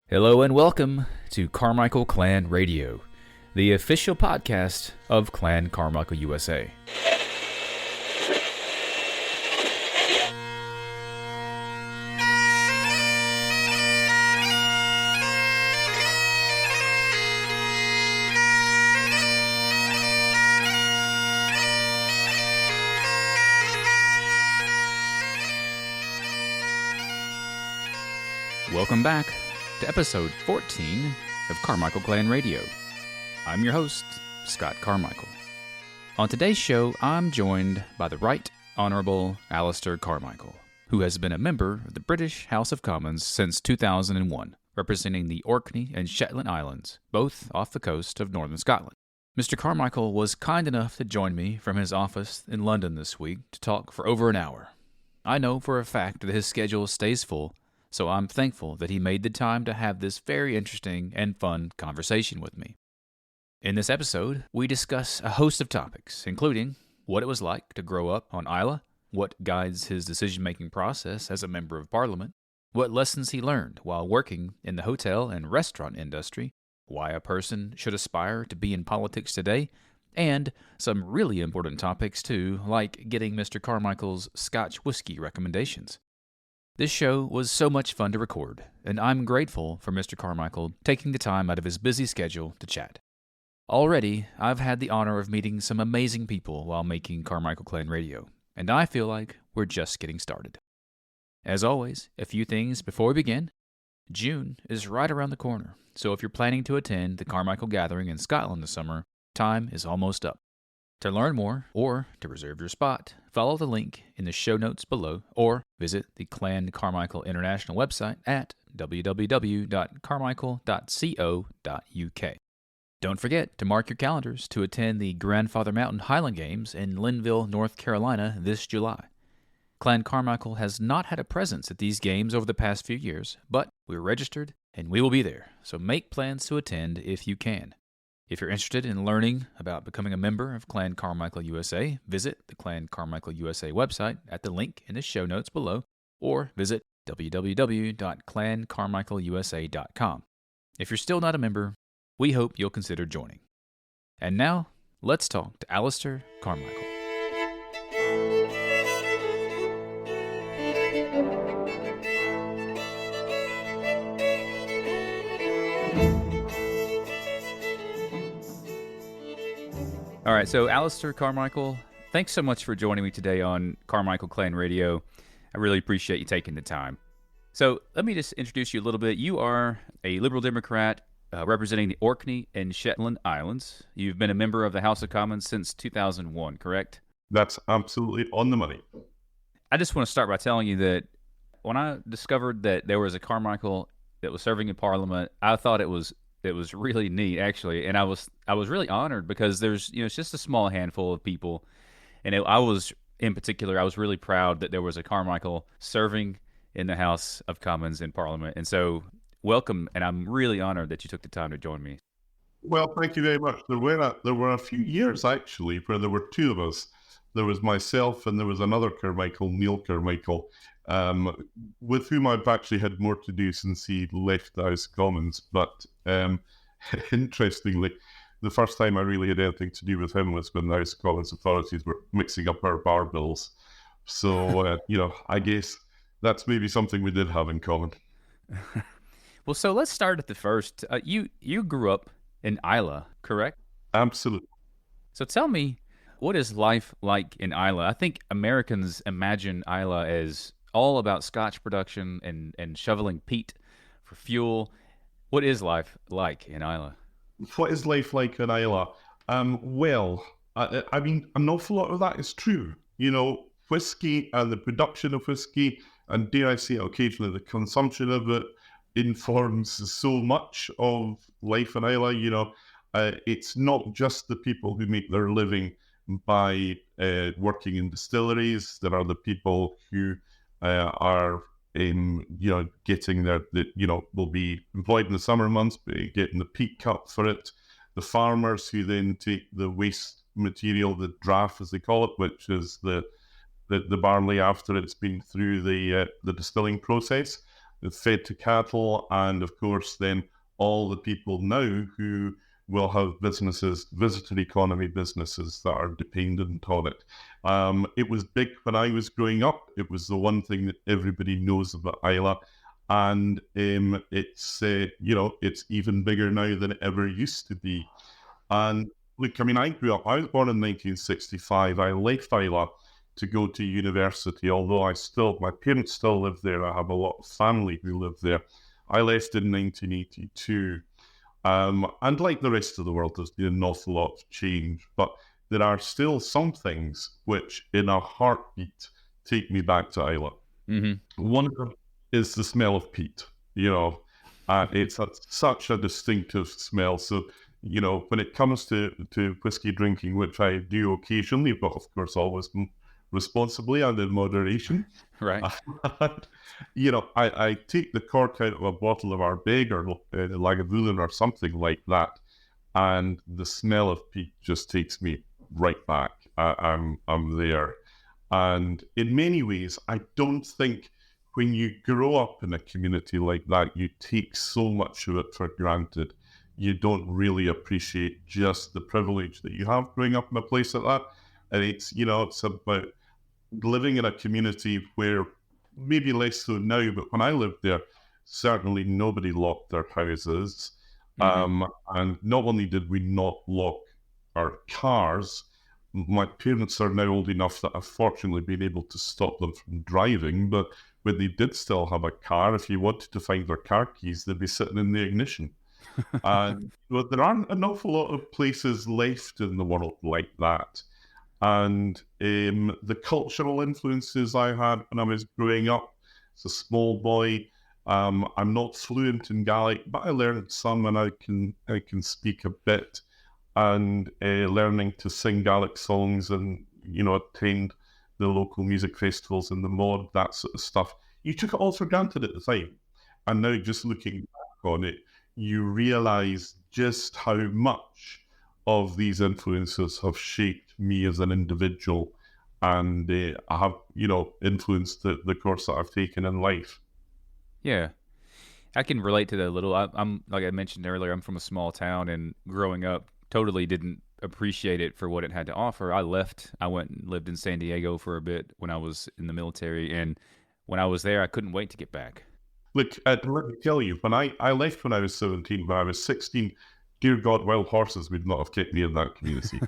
Hello and welcome to Carmichael Clan Radio, the official podcast of Clan Carmichael USA. Welcome back to episode 14 of Carmichael Clan Radio. I'm your host, Scott Carmichael. On today's show, I'm joined by the Right Honourable Alistair Carmichael, who has been a member of the British House of Commons since 2001, representing the Orkney and Shetland Islands, both off the coast of northern Scotland. Mr. Carmichael was kind enough to join me from his office in London this week to talk for over an hour. I know for a fact that his schedule stays full, so I'm thankful that he made the time to have this very interesting and fun conversation with me. In this episode, we discuss a host of topics, including what it was like to grow up on Islay, what guides his decision-making process as a member of Parliament, what lessons he learned while working in the hotel and restaurant industry, why a person should aspire to be in politics today, and some really important topics too, like getting Mr. Carmichael's Scotch whisky recommendations. This show was so much fun to record, and I'm grateful for Mr. Carmichael taking the time out of his busy schedule to chat. Already, I've had the honor of meeting some amazing people while making Carmichael Clan Radio, and I feel like we're just getting started. As always, a few things before we begin. June is right around the corner, so if you're planning to attend the Carmichael Gathering in Scotland this summer, time is almost up. To learn more, or to reserve your spot, follow the link in the show notes below, or visit the Clan Carmichael International website at www.carmichael.co.uk. Don't forget to mark your calendars to attend the Grandfather Mountain Highland Games in Linville, North Carolina this July. Clan Carmichael has not had a presence at these games over the past few years, but we're registered and we will be there, so make plans to attend if you can. If you're interested in learning about becoming a member of Clan Carmichael USA, visit the Clan Carmichael USA website at the link in the show notes below, or visit www.clancarmichaelusa.com. If you're still not a member, we hope you'll consider joining. And now, let's talk to Alistair Carmichael. All right, so Alistair Carmichael, thanks so much for joining me today on Carmichael Clan Radio. I really appreciate you taking the time. So let me just introduce you a little bit. You are a Liberal Democrat representing the Orkney and Shetland Islands. You've been a member of the House of Commons since 2001, correct? That's absolutely on the money. I just want to start by telling you that when I discovered that there was a Carmichael that was serving in Parliament, I thought it was really neat, actually, and I was really honored because it's just a small handful of people, and I was really proud that there was a Carmichael serving in the House of Commons in Parliament, and so welcome, and I'm really honored that you took the time to join me. Well, thank you very much. There were a few years actually where there were two of us. There was myself and there was another Carmichael, Neil Carmichael, with whom I've actually had more to do since he left the House of Commons. But interestingly, the first time I really had anything to do with him was when the House of Commons authorities were mixing up our bar bills. So, I guess that's maybe something we did have in common. Well, so let's start at the first. You grew up in Islay, correct? Absolutely. So tell me, what is life like in Islay? I think Americans imagine Islay as all about Scotch production and shoveling peat for fuel. What is life like in Islay? What is life like in Islay? Well, I mean, an awful lot of that is true. Whiskey and the production of whiskey, and dare I say occasionally the consumption of it, informs so much of life in Islay. It's not just the people who make their living by working in distilleries. There are the people who are getting will be employed in the summer months, getting the peat cut for it. The farmers who then take the waste material, the draff as they call it, which is the barley after it's been through the distilling process, fed to cattle, and of course then all the people now who will have businesses, visitor economy businesses that are dependent on it. It was big when I was growing up. It was the one thing that everybody knows about Islay. And it's it's even bigger now than it ever used to be. And look, I mean, I was born in 1965. I left Islay to go to university, although my parents still live there. I have a lot of family who live there. I left in 1982. And like the rest of the world, there's been an awful lot of change, but there are still some things which, in a heartbeat, take me back to Islay. Mm-hmm. One of them is the smell of peat. It's such a distinctive smell. So, when it comes to whiskey drinking, which I do occasionally, but of course always responsibly and in moderation. Right. I take the cork out of a bottle of Ardbeg or Lagavulin or something like that, and the smell of peat just takes me right back. I'm there. And in many ways, I don't think when you grow up in a community like that, you take so much of it for granted. You don't really appreciate just the privilege that you have growing up in a place like that. And it's about living in a community where, maybe less so now, but when I lived there, certainly nobody locked their houses. Mm-hmm. And not only did we not lock our cars, my parents are now old enough that I've fortunately been able to stop them from driving, but when they did still have a car, if you wanted to find their car keys, they'd be sitting in the ignition. And there aren't an awful lot of places left in the world like that. And the cultural influences I had when I was growing up as a small boy, I'm not fluent in Gaelic, but I learned some, and I can speak a bit. And learning to sing Gaelic songs, and attend the local music festivals and the mod, that sort of stuff. You took it all for granted at the time, and now just looking back on it, you realise just how much of these influences have shaped me as an individual, and I have, influenced the course that I've taken in life. Yeah. I can relate to that a little. I'm like I mentioned earlier, I'm from a small town, and growing up, totally didn't appreciate it for what it had to offer. I left. I went and lived in San Diego for a bit when I was in the military, and when I was there, I couldn't wait to get back. Look, let me tell you, when I left when I was 17, when I was 16, dear God, wild horses would not have kept me in that community.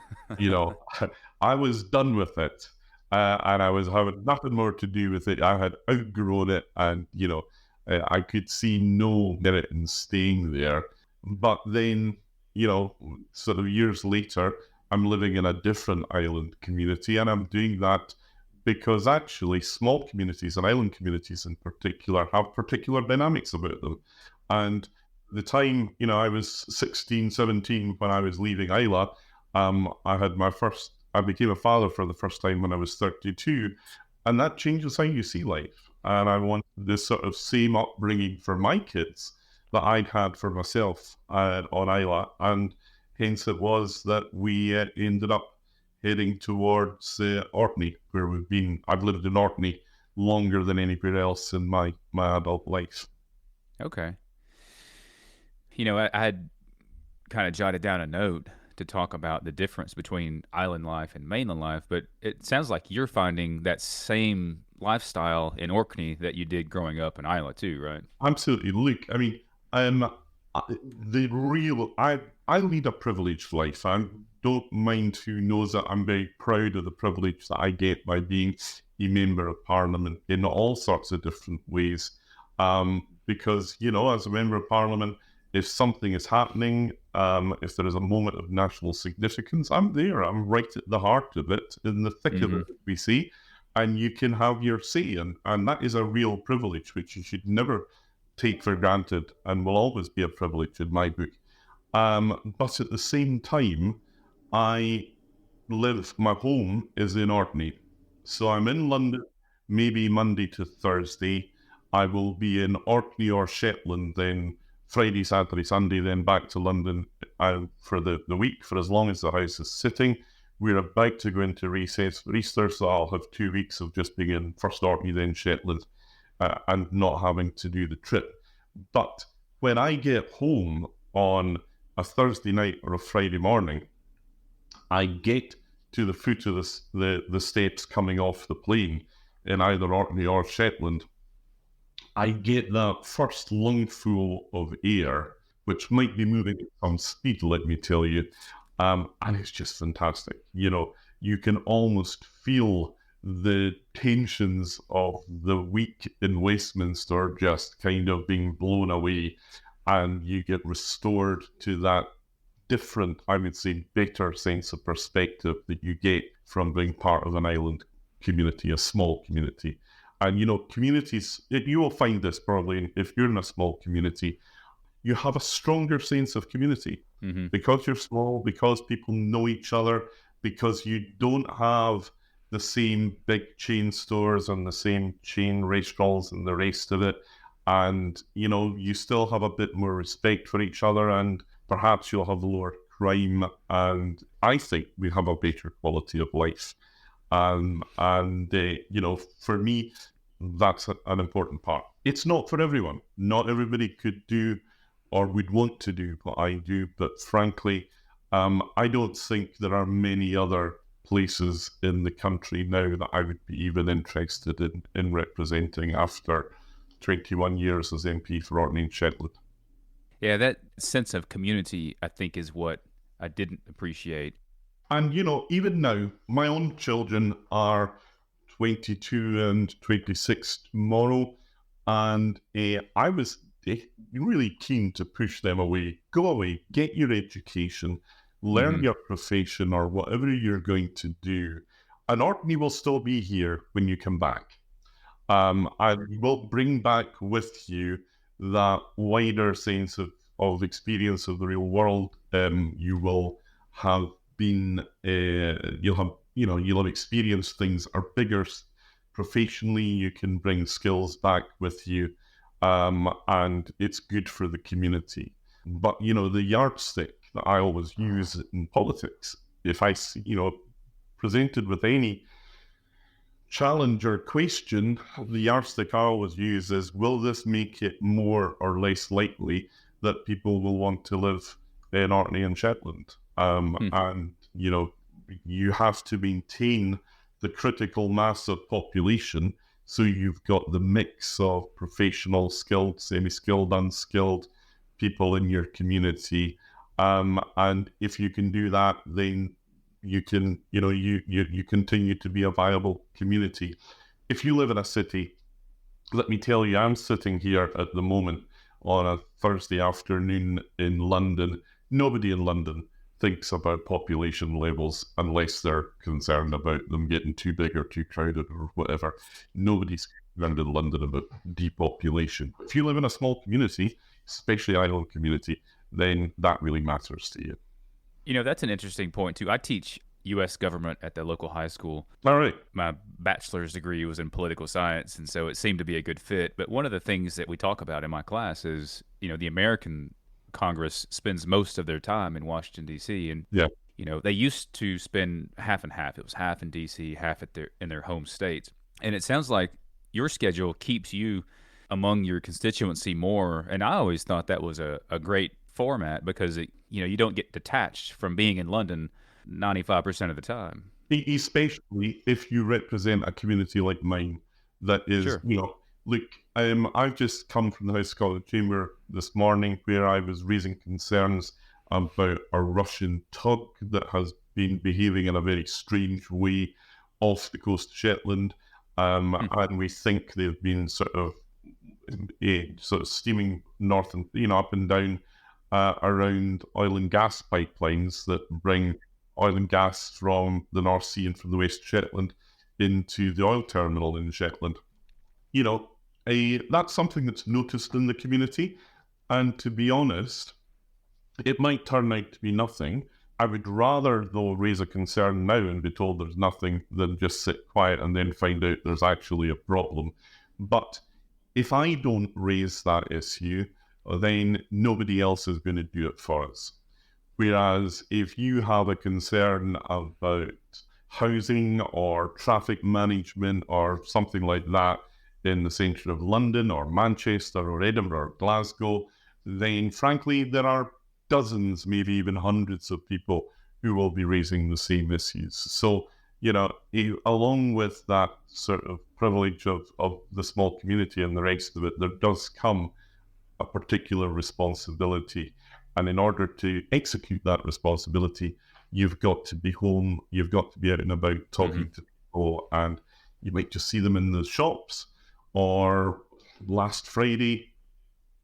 I was done with it, and I was having nothing more to do with it. I had outgrown it, and I could see no merit in staying there. But then, sort of years later, I'm living in a different island community, and I'm doing that because actually small communities and island communities in particular have particular dynamics about them. And the time, I was 16, 17 when I was leaving Islay, I became a father for the first time when I was 32, and that changes how you see life. And I want this sort of same upbringing for my kids that I'd had for myself on Islay, and hence it was that we ended up heading towards Orkney, where we've been. I've lived in Orkney longer than anywhere else in my adult life. Okay. I had kind of jotted down a note to talk about the difference between island life and mainland life, but it sounds like you're finding that same lifestyle in Orkney that you did growing up in Islay too, right? Absolutely. Look, I mean, I lead a privileged life. I don't mind who knows that. I'm very proud of the privilege that I get by being a member of Parliament in all sorts of different ways. Because, as a member of Parliament, if something is happening, if there is a moment of national significance, I'm there. I'm right at the heart of it, in the thick of it, we see, and you can have your say. And that is a real privilege, which you should never take for granted, and will always be a privilege in my book. But at the same time, my home is in Orkney. So I'm in London, maybe Monday to Thursday. I will be in Orkney or Shetland then Friday, Saturday, Sunday, then back to London for the week, for as long as the house is sitting. We're about to go into recess for Easter, so I'll have 2 weeks of just being in first Orkney, then Shetland. and not having to do the trip. But when I get home on a Thursday night or a Friday morning, I get to the foot of the steps coming off the plane in either Orkney or Shetland. I get that first lungful of air, which might be moving at some speed, let me tell you. And it's just fantastic. You can almost feel the tensions of the week in Westminster just kind of being blown away, and you get restored to that different, I would say, better sense of perspective that you get from being part of an island community, a small community. And, communities, you will find this probably if you're in a small community, you have a stronger sense of community because you're small, because people know each other, because you don't have the same big chain stores and the same chain restaurants and the rest of it. And, you still have a bit more respect for each other, and perhaps you'll have lower crime. And I think we have a better quality of life. For me, that's an important part. It's not for everyone. Not everybody could do or would want to do what I do. But frankly, I don't think there are many other places in the country now that I would be even interested in representing after 21 years as MP for Orkney and Shetland. Yeah, that sense of community, I think, is what I didn't appreciate. And, even now, my own children are 22 and 26 tomorrow. And I was really keen to push them away. Go away, get your education, learn your profession or whatever you're going to do. And Orkney will still be here when you come back. And you will bring back with you that wider sense of experience of the real world. You will have been, you'll have experienced things are bigger professionally. You can bring skills back with you, and it's good for the community. But the yardstick that I always use in politics, if I see, presented with any challenge or question, the yardstick I always use is, will this make it more or less likely that people will want to live in Orkney and Shetland? And, you have to maintain the critical mass of population. So you've got the mix of professional, skilled, semi-skilled, unskilled people in your community. And if you can do that, then you can, you continue to be a viable community. If you live in a city, let me tell you, I'm sitting here at the moment on a Thursday afternoon in London. Nobody in London thinks about population levels unless they're concerned about them getting too big or too crowded or whatever. Nobody's concerned in London about depopulation. If you live in a small community, especially island community, then that really matters to you. That's an interesting point too. I teach U.S. government at the local high school. All right. My bachelor's degree was in political science, and so it seemed to be a good fit. But one of the things that we talk about in my class is, the American Congress spends most of their time in Washington, D.C. And, they used to spend half and half. It was half in D.C., half in their home states. And it sounds like your schedule keeps you among your constituency more. And I always thought that was a great format because, you don't get detached from being in London 95% of the time. Especially if you represent a community like mine that is, Sure. Look, I've just come from the House of Scotland Chamber this morning where I was raising concerns about a Russian tug that has been behaving in a very strange way off the coast of Shetland. And we think they've been sort of steaming north and, up and down around oil and gas pipelines that bring oil and gas from the North Sea and from the West of Shetland into the oil terminal in Shetland. That's something that's noticed in the community. And to be honest, it might turn out to be nothing. I would rather, though, raise a concern now and be told there's nothing than just sit quiet and then find out there's actually a problem. But if I don't raise that issue, then nobody else is going to do it for us. Whereas if you have a concern about housing or traffic management or something like that, in the centre of London or Manchester or Edinburgh or Glasgow, then frankly, there are dozens, maybe even hundreds of people who will be raising the same issues. So, along with that sort of privilege of the small community and the rest of it, there does come a particular responsibility. And in order to execute that responsibility, you've got to be home, you've got to be out and about talking to people, and you might just see them in the shops. Or last Friday,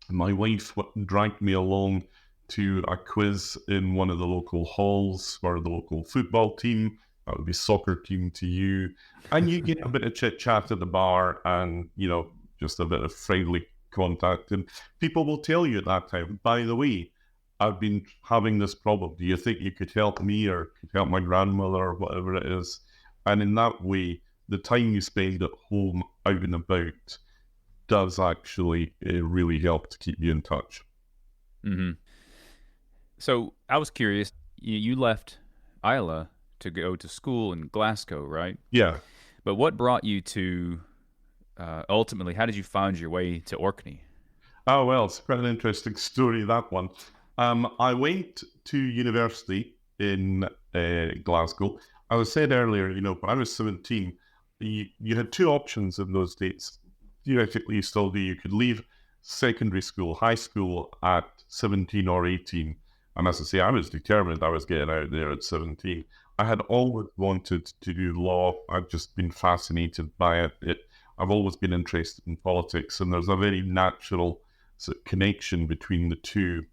my wife dragged me along to a quiz in one of the local halls for the local football team. That would be soccer team to you. And you get a bit of chit chat at the bar and, just a bit of friendly contact. And people will tell you at that time, by the way, I've been having this problem. Do you think you could help me or could help my grandmother or whatever it is? And in that way, the time you spend at home out and about does actually really help to keep you in touch. Mm-hmm. So I was curious, you left Islay to go to school in Glasgow, right? Yeah. But what brought you to, ultimately, how did you find your way to Orkney? Oh, well, it's quite an interesting story, that one. I went to university in Glasgow. As I said earlier, when I was 17, you had two options in those days. Theoretically, you still do. You could leave secondary school, high school at 17 or 18. And as I say, I was determined I was getting out there at 17. I had always wanted to do law. I'd just been fascinated by it. I've always been interested in politics, and there's a very natural sort of connection between the two.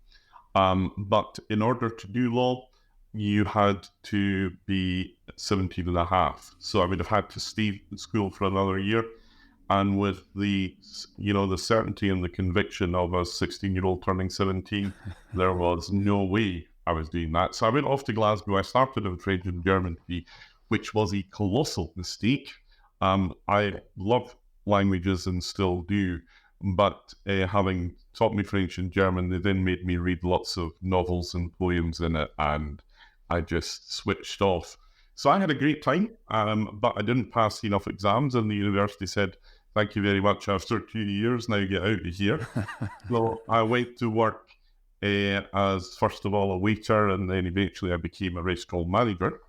But in order to do law, you had to be 17 and a half. So I would have had to stay in school for another year. And with the certainty and the conviction of a 16-year-old turning 17, there was no way I was doing that. So I went off to Glasgow. I started in French and German, which was a colossal mistake. I love languages and still do, but having taught me French and German, they then made me read lots of novels and poems in it, and I just switched off. So I had a great time, but I didn't pass enough exams, and the university said, "Thank you very much. After 2 years, now get out of here." So I went to work as, first of all, a waiter, and then eventually I became a restaurant manager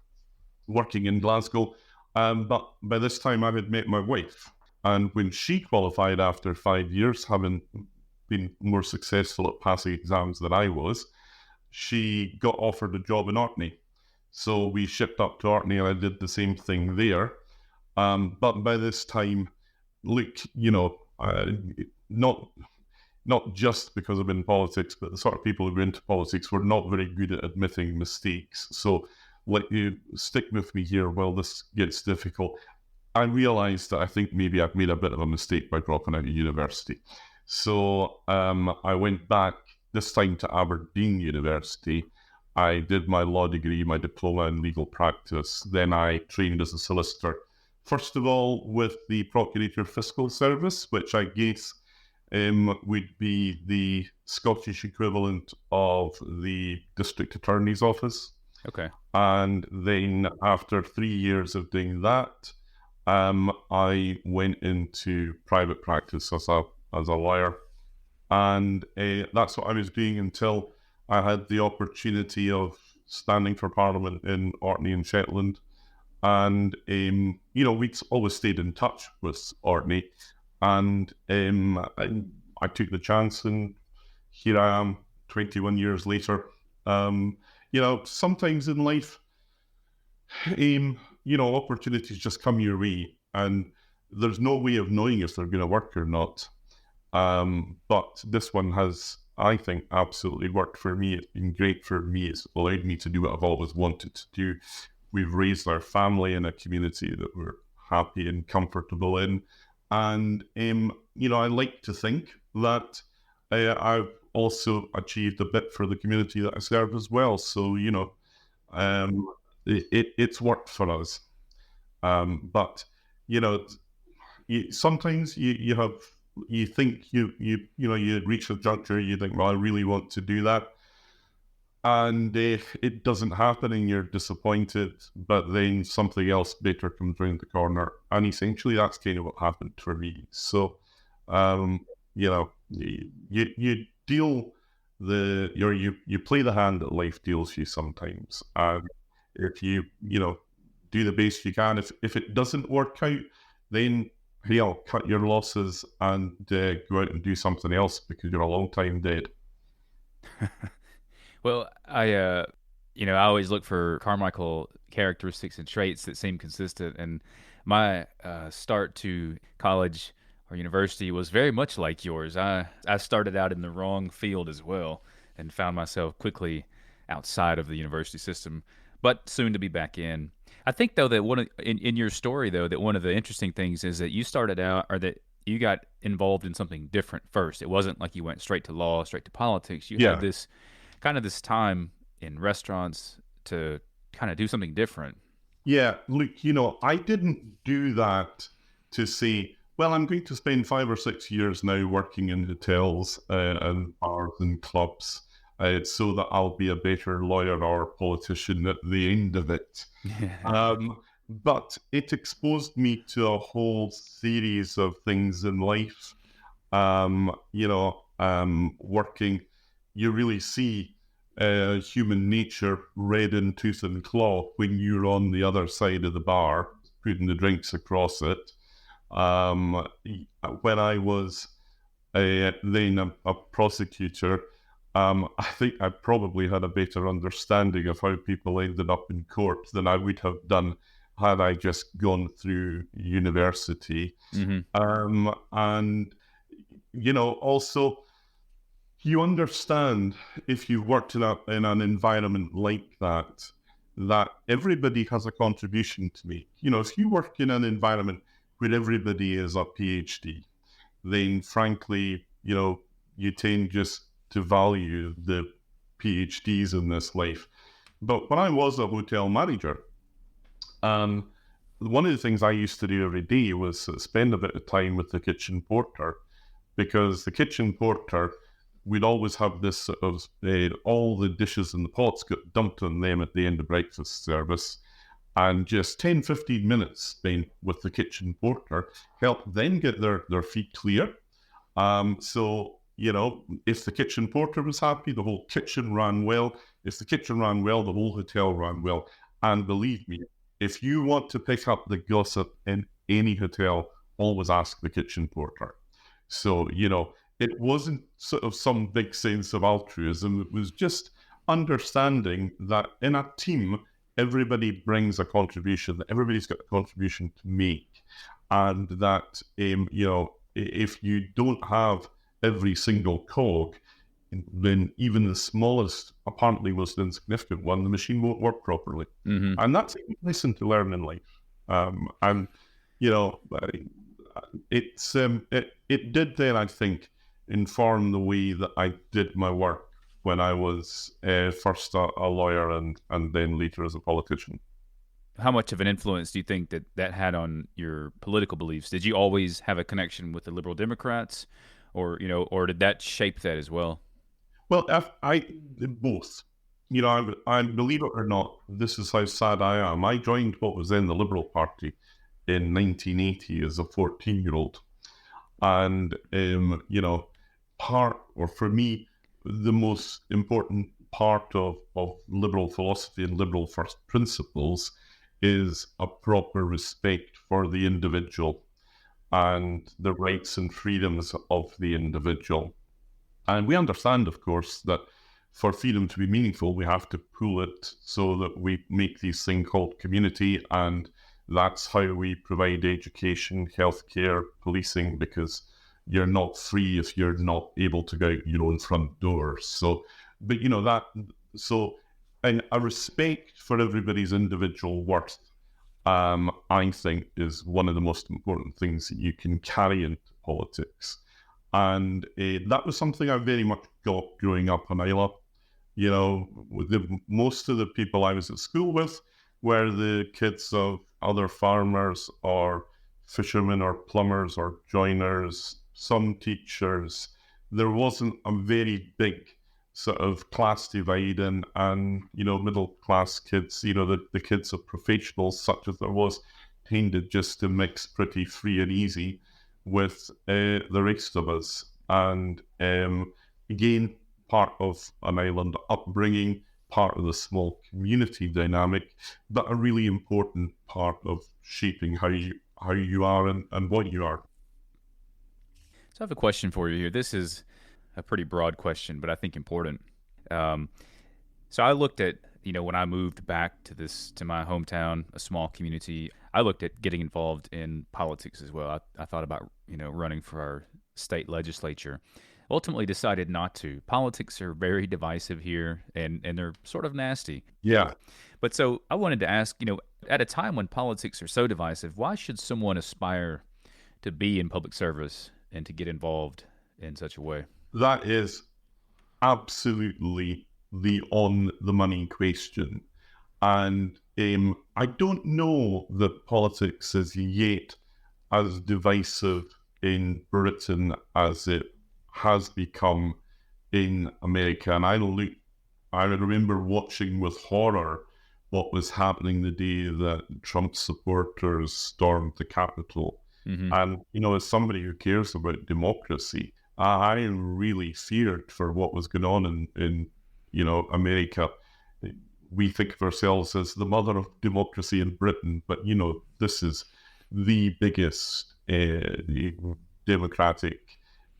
working in Glasgow. But by this time, I had met my wife. And when she qualified after 5 years, having been more successful at passing exams than I was, she got offered a job in Orkney. So we shipped up to Orkney, and I did the same thing there. But by this time, look, not just because I'm in politics, but the sort of people who go into politics were not very good at admitting mistakes. So let you stick with me here while this gets difficult. I realised that I think maybe I've made a bit of a mistake by dropping out of university. So I went back, this time to Aberdeen University. I did my law degree, my diploma in legal practice. Then I trained as a solicitor. First of all, with the Procurator Fiscal Service, which I guess would be the Scottish equivalent of the District Attorney's Office. Okay. And then after 3 years of doing that, I went into private practice as a lawyer. And that's what I was doing until I had the opportunity of standing for Parliament in Orkney and Shetland. And, we'd always stayed in touch with Orkney. And I took the chance, and here I am 21 years later. Sometimes in life, opportunities just come your way, and there's no way of knowing if they're going to work or not. But this one has, I think, absolutely worked for me. It's been great for me. It's allowed me to do what I've always wanted to do. We've raised our family in a community that we're happy and comfortable in. And, I like to think that I've also achieved a bit for the community that I serve as well. So, it's worked for us. But, sometimes you think you reach a juncture, you think, well, I really want to do that. and it doesn't happen and you're disappointed, but then something else better comes around the corner. And essentially that's kind of what happened for me. So, um, you deal you play the hand that life deals you sometimes. And if you do the best you can, if it doesn't work out, then cut your losses and go out and do something else because you're a long time dead. Well, I always look for Carmichael characteristics and traits that seem consistent. And my start to college or university was very much like yours. I started out in the wrong field as well and found myself quickly outside of the university system, but soon to be back in. I think though that in your story though that one of the interesting things is that you started out or that you got involved in something different first. It wasn't like you went straight to law, straight to politics. You had Yeah. this kind of this time in restaurants to kind of do something different. Yeah, look, I didn't do that to say, well, I'm going to spend 5 or 6 years now working in hotels and bars and clubs so that I'll be a better lawyer or politician at the end of it. But it exposed me to a whole series of things in life. Working, you really see human nature red in tooth and claw when you're on the other side of the bar, putting the drinks across it. When I was then a prosecutor, I think I probably had a better understanding of how people ended up in court than I would have done had I just gone through university. Mm-hmm. And, also, you understand if you've worked in an environment like that everybody has a contribution to make. If you work in an environment where everybody is a PhD, then frankly, you tend just to value the PhDs in this life. But when I was a hotel manager, one of the things I used to do every day was spend a bit of time with the kitchen porter, because the kitchen porter, we'd always have this sort of all the dishes and the pots got dumped on them at the end of breakfast service, and just 10-15 minutes spent with the kitchen porter helped them get their feet clear. So, if the kitchen porter was happy, the whole kitchen ran well. If the kitchen ran well, the whole hotel ran well. And believe me, if you want to pick up the gossip in any hotel, always ask the kitchen porter. So, it wasn't sort of some big sense of altruism. It was just understanding that in a team, everybody brings a contribution, that everybody's got a contribution to make. And that, if you don't have every single cog, then even the smallest, apparently most insignificant one, the machine won't work properly. Mm-hmm. And that's a lesson to learn in life. And, it did then, I think, inform the way that I did my work when I was first a lawyer and then later as a politician. How much of an influence do you think that had on your political beliefs? Did you always have a connection with the Liberal Democrats, or did that shape that as well? Well, I did both. I believe it or not, this is how sad I am. I joined what was then the Liberal Party in 1980 as a 14-year-old. And, for me, the most important part of liberal philosophy and liberal first principles is a proper respect for the individual and the rights and freedoms of the individual. And we understand, of course, that for freedom to be meaningful, we have to pool it so that we make these things called community, and that's how we provide education, healthcare, policing, because you're not free if you're not able to go out your own front door. And a respect for everybody's individual worth, I think, is one of the most important things that you can carry into politics. And that was something I very much got growing up in Islay. Most of the people I was at school with were the kids of other farmers or fishermen or plumbers or joiners, some teachers. There wasn't a very big sort of class divide and middle class kids, the kids of professionals such as there was, tended just to mix pretty free and easy with the rest of us. And again, part of an island upbringing, part of the small community dynamic, but a really important part of shaping how you are and what you are. So I have a question for you here. This is a pretty broad question, but I think important. Um, so I looked at, when I moved back to my hometown, a small community, I looked at getting involved in politics as well. I thought about, running for our state legislature. Ultimately decided not to. Politics are very divisive here, and they're sort of nasty. Yeah. But so I wanted to ask, at a time when politics are so divisive, why should someone aspire to be in public service and to get involved in such a way? That is absolutely the on the money question. And I don't know that politics is yet as divisive in Britain as it has become in America. And I remember watching with horror what was happening the day that Trump supporters stormed the Capitol. Mm-hmm. And, as somebody who cares about democracy, I really feared for what was going on in America. We think of ourselves as the mother of democracy in Britain, but, this is the biggest democratic,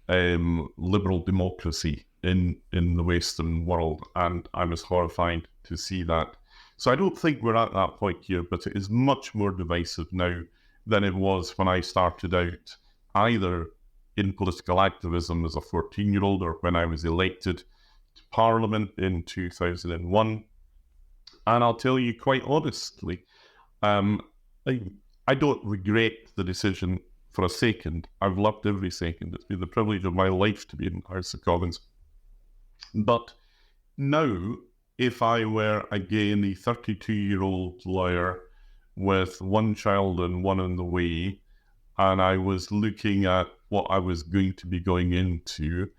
liberal democracy in the Western world. And I was horrified to see that. So I don't think we're at that point here, but it is much more divisive now than it was when I started out, either in political activism as a 14-year-old or when I was elected to Parliament in 2001. And I'll tell you quite honestly, I don't regret the decision for a second. I've loved every second. It's been the privilege of my life to be in the House of Commons. But now, if I were again a 32-year-old lawyer with one child and one on the way, and I was looking at what I was going to be going into,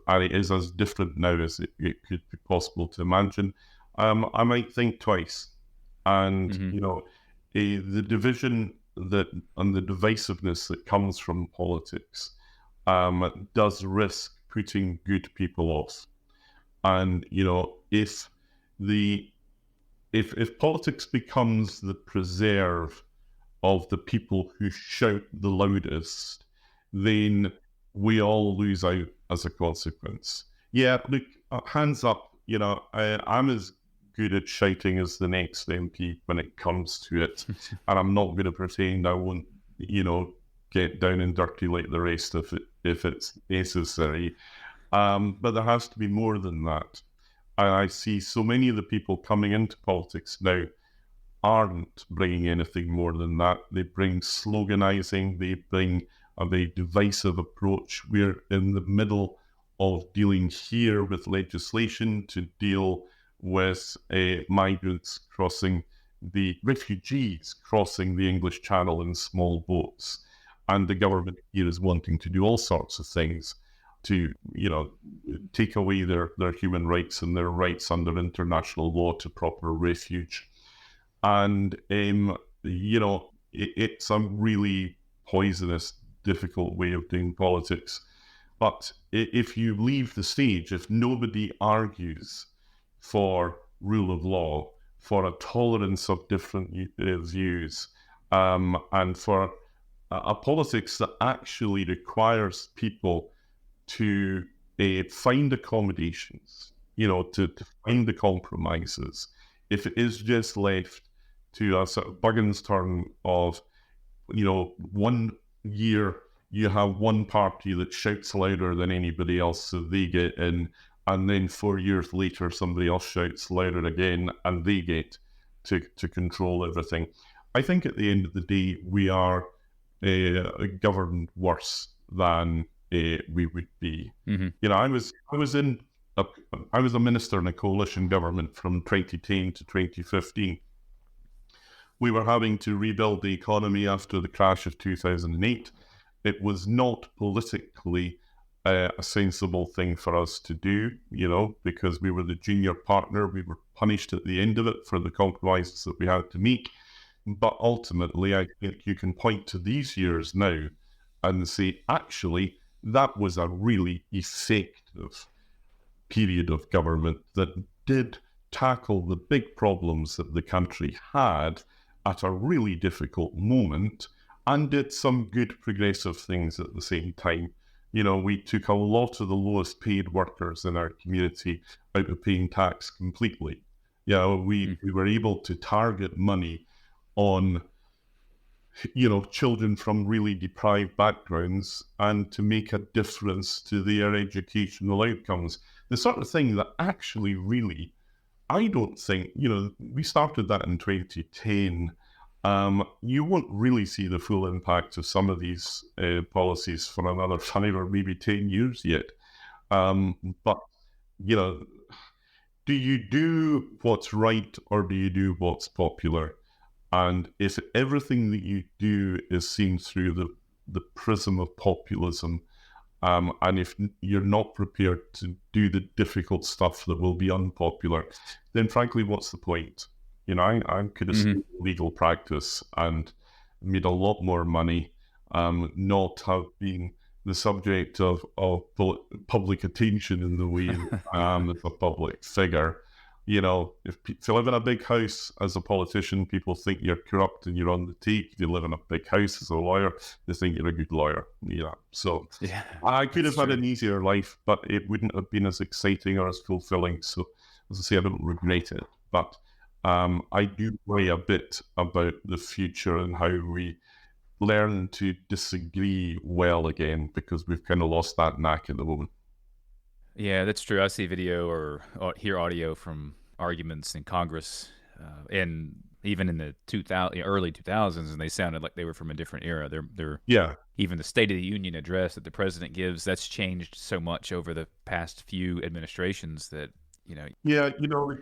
and it is as different now as it could be possible to imagine, I might think twice. And, Mm-hmm. The division and the divisiveness that comes from politics does risk putting good people off. And, if politics becomes the preserve of the people who shout the loudest, then we all lose out as a consequence. Yeah, look, hands up, I'm as good at shouting as the next MP when it comes to it. And I'm not going to pretend I won't, get down and dirty like the rest of it if it's necessary. But there has to be more than that. I see so many of the people coming into politics now aren't bringing anything more than that. They bring sloganizing, they bring a very divisive approach. We're in the middle of dealing here with legislation to deal with migrants crossing the refugees crossing the English Channel in small boats. And the government here is wanting to do all sorts of things to, take away their human rights and their rights under international law to proper refuge. And, it's a really poisonous, difficult way of doing politics. But if you leave the stage, if nobody argues for rule of law, for a tolerance of different views, and for a politics that actually requires people to find accommodations, to find the compromises. If it is just left to a sort of Buggins turn of, 1 year you have one party that shouts louder than anybody else, so they get in, and then 4 years later somebody else shouts louder again and they get to control everything. I think at the end of the day we are governed worse than we would be. Mm-hmm. I was a minister in a coalition government from 2010 to 2015. We were having to rebuild the economy after the crash of 2008. It was not politically a sensible thing for us to do, because we were the junior partner. We were punished at the end of it for the compromises that we had to make. But ultimately, I think you can point to these years now and say, actually, that was a really effective period of government that did tackle the big problems that the country had at a really difficult moment and did some good progressive things at the same time. We took a lot of the lowest paid workers in our community out of paying tax completely. We were able to target money on children from really deprived backgrounds and to make a difference to their educational outcomes. The sort of thing that actually really, I don't think, we started that in 2010. You won't really see the full impact of some of these policies for another 5 or maybe 10 years yet. But, do you do what's right or do you do what's popular? And if everything that you do is seen through the prism of populism, and if you're not prepared to do the difficult stuff that will be unpopular, then frankly, what's the point? I could have stayed in legal practice and made a lot more money, not have been the subject of public attention in the way as a public figure. If you live in a big house as a politician, people think you're corrupt and you're on the take. If you live in a big house as a lawyer, they think you're a good lawyer. So I could have had an easier life, but it wouldn't have been as exciting or as fulfilling. So as I say, I don't regret it. But I do worry a bit about the future and how we learn to disagree well again, because we've kind of lost that knack at the moment. Yeah, that's true. I see video or hear audio from arguments in Congress, and even in the early 2000s, and they sounded like they were from a different era. They're even the State of the Union address that the president gives, that's changed so much over the past few administrations that I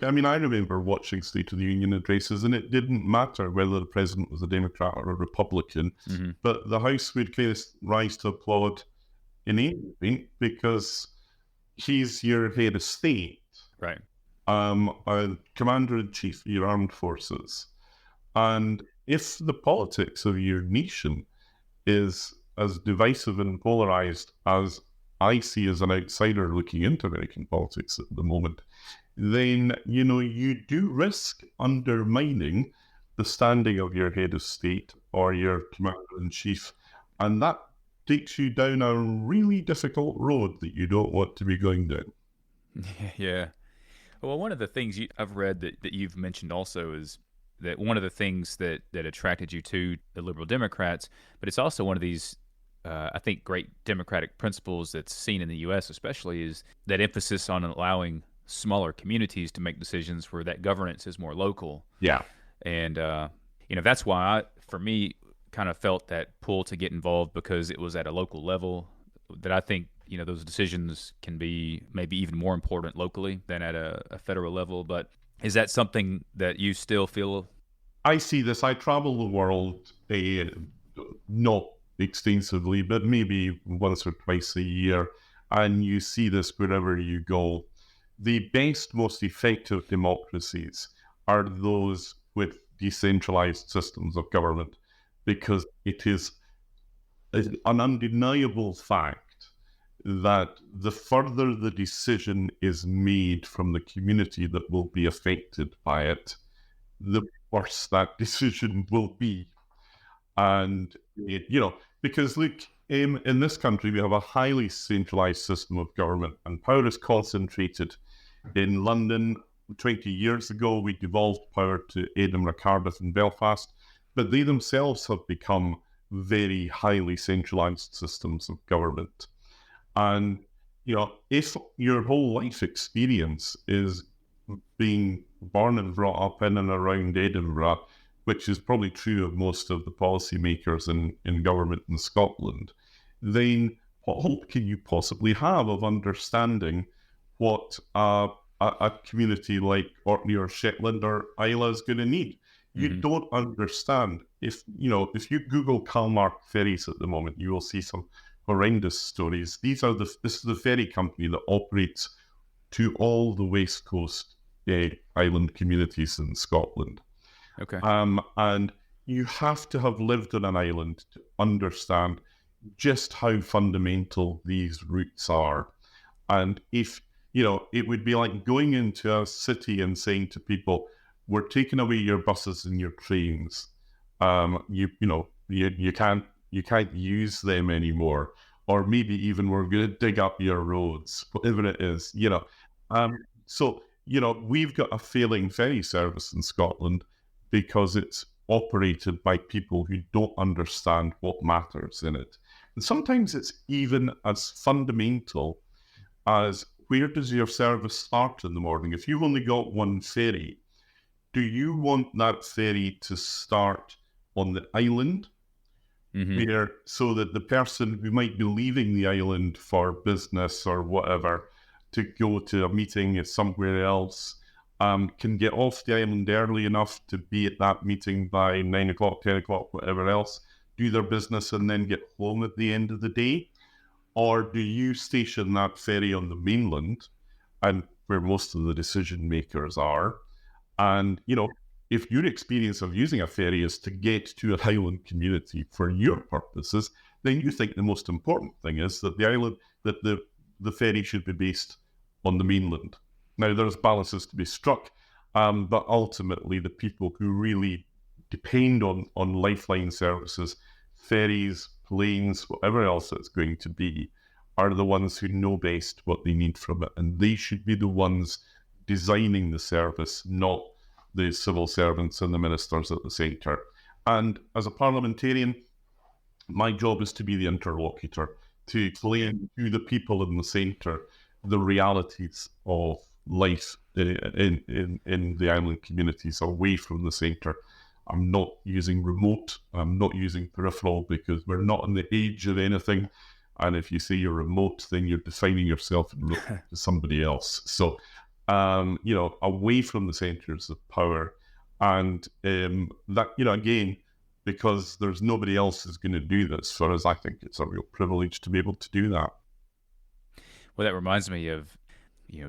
remember watching State of the Union addresses, and it didn't matter whether the president was a Democrat or a Republican, but the House would kind of rise to applaud in anything because he's your head of state, right? A commander-in-chief of your armed forces. And if the politics of your nation is as divisive and polarized as I see as an outsider looking into American politics at the moment, then, you do risk undermining the standing of your head of state or your commander-in-chief. And that takes you down a really difficult road that you don't want to be going down. Yeah. Well, one of the things I've read that you've mentioned also is that one of the things that attracted you to the Liberal Democrats, but it's also one of these, I think, great democratic principles that's seen in the U.S. especially, is that emphasis on allowing smaller communities to make decisions where that governance is more local. Yeah. And, that's why for me, kind of felt that pull to get involved, because it was at a local level that I think, those decisions can be maybe even more important locally than at a federal level. But is that something that you still feel? I see this. I travel the world, not extensively, but maybe once or twice a year, and you see this wherever you go. The best, most effective democracies are those with decentralized systems of government, because it is an undeniable fact that the further the decision is made from the community that will be affected by it, the worse that decision will be. And, because look, in this country, we have a highly centralized system of government, and power is concentrated in London. 20 years ago, we devolved power to Edinburgh, Cardiff, and Belfast, but they themselves have become very highly centralized systems of government. And, if your whole life experience is being born and brought up in and around Edinburgh, which is probably true of most of the policymakers in government in Scotland, then what hope can you possibly have of understanding what a community like Orkney or Shetland or Islay is going to need? You don't understand. If you Google Kalmar ferries at the moment, you will see some horrendous stories. This is the ferry company that operates to all the West Coast island communities in Scotland. Okay. And you have to have lived on an island to understand just how fundamental these routes are. And if, it would be like going into a city and saying to people, we're taking away your buses and your trains. You can't use them anymore. Or maybe even we're going to dig up your roads, whatever it is, So, we've got a failing ferry service in Scotland because it's operated by people who don't understand what matters in it. And sometimes it's even as fundamental as, where does your service start in the morning? If you've only got one ferry, do you want that ferry to start on the island, so that the person who might be leaving the island for business or whatever to go to a meeting somewhere else can get off the island early enough to be at that meeting by 9 o'clock, 10 o'clock, whatever else, do their business and then get home at the end of the day? Or do you station that ferry on the mainland, and where most of the decision makers are? And, if your experience of using a ferry is to get to a island community for your purposes, then you think the most important thing is that the ferry should be based on the mainland. Now, there's balances to be struck, but ultimately the people who really depend on lifeline services, ferries, planes, whatever else it's going to be, are the ones who know best what they need from it. And they should be the ones designing the service, not the civil servants and the ministers at the centre. And as a parliamentarian, my job is to be the interlocutor, to explain to the people in the centre the realities of life in the island communities away from the centre. I'm not using remote, I'm not using peripheral, because we're not in the age of anything. And if you say you're remote, then you're defining yourself in relation to somebody else. So, away from the centres of power. And that, again, because there's nobody else who's going to do this for us, I think it's a real privilege to be able to do that. Well, that reminds me of,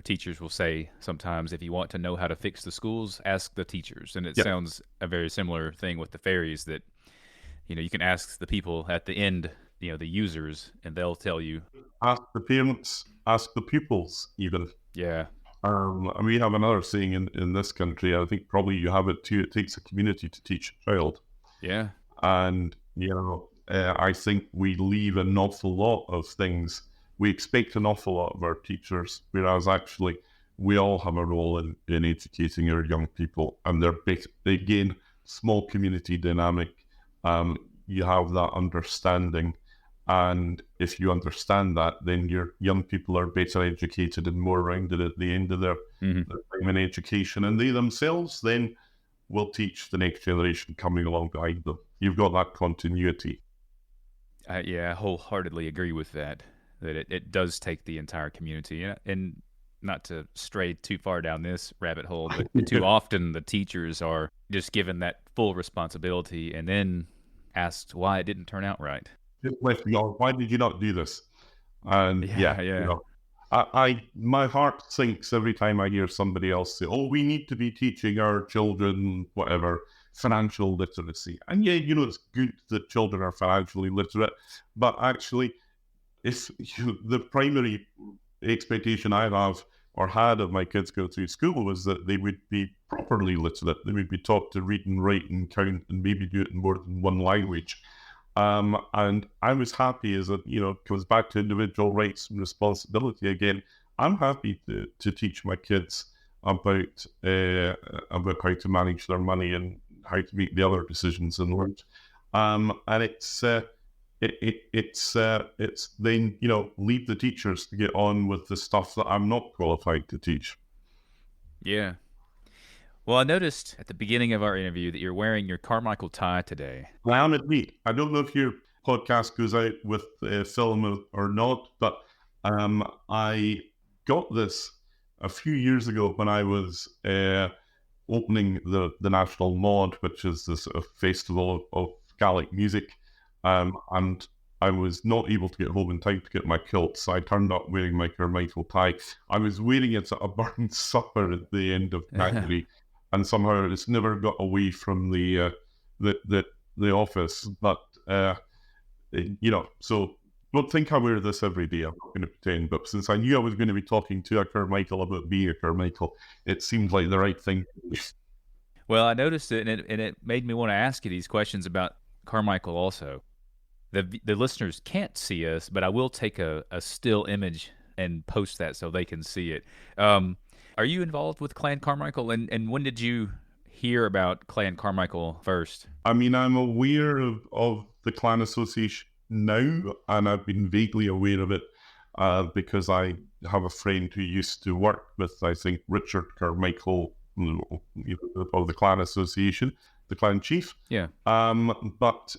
teachers will say sometimes, if you want to know how to fix the schools, ask the teachers. And it sounds a very similar thing with the ferries, that, you can ask the people at the end, the users, and they'll tell you. Ask the parents, ask the pupils even. Yeah. And we have another saying in this country, I think probably you have it too, it takes a community to teach a child. Yeah. And, I think we leave an awful lot of things. We expect an awful lot of our teachers, whereas actually we all have a role in educating our young people. And they're again, small community dynamic. You have that understanding. And if you understand that, then your young people are better educated and more rounded at the end of their time in education. And they themselves then will teach the next generation coming along behind them. You've got that continuity. I wholeheartedly agree with that it does take the entire community. And not to stray too far down this rabbit hole, but too often the teachers are just given that full responsibility and then asked why it didn't turn out right. Why did you not do this? And my heart sinks every time I hear somebody else say, "Oh, we need to be teaching our children whatever financial literacy." And it's good that children are financially literate, but actually, if the primary expectation I have or had of my kids go through school was that they would be properly literate. They would be taught to read and write and count and maybe do it in more than one language. And I was happy, as it goes back to individual rights and responsibility again. I'm happy to teach my kids about how to manage their money and how to make the other decisions in life. And it's then leave the teachers to get on with the stuff that I'm not qualified to teach. Yeah. Well, I noticed at the beginning of our interview that you're wearing your Carmichael tie today. I am indeed. I don't know if your podcast goes out with film or not, but I got this a few years ago when I was opening the National Mod, which is this festival of Gaelic music. And I was not able to get home in time to get my kilt, so I turned up wearing my Carmichael tie. I was wearing it at a burnt supper at the end of January, and somehow it's never got away from the office. But so don't think I wear this every day. I'm not going to pretend. But since I knew I was going to be talking to a Carmichael about being a Carmichael, it seemed like the right thing to do. Well, I noticed it, and it made me want to ask you these questions about Carmichael also. The listeners can't see us, but I will take a still image and post that so they can see it. Are you involved with Clan Carmichael, and when did you hear about Clan Carmichael first? I mean, I'm aware of the clan association now, and I've been vaguely aware of it because I have a friend who used to work with, I think, Richard Carmichael of the clan association, the clan chief. Yeah. But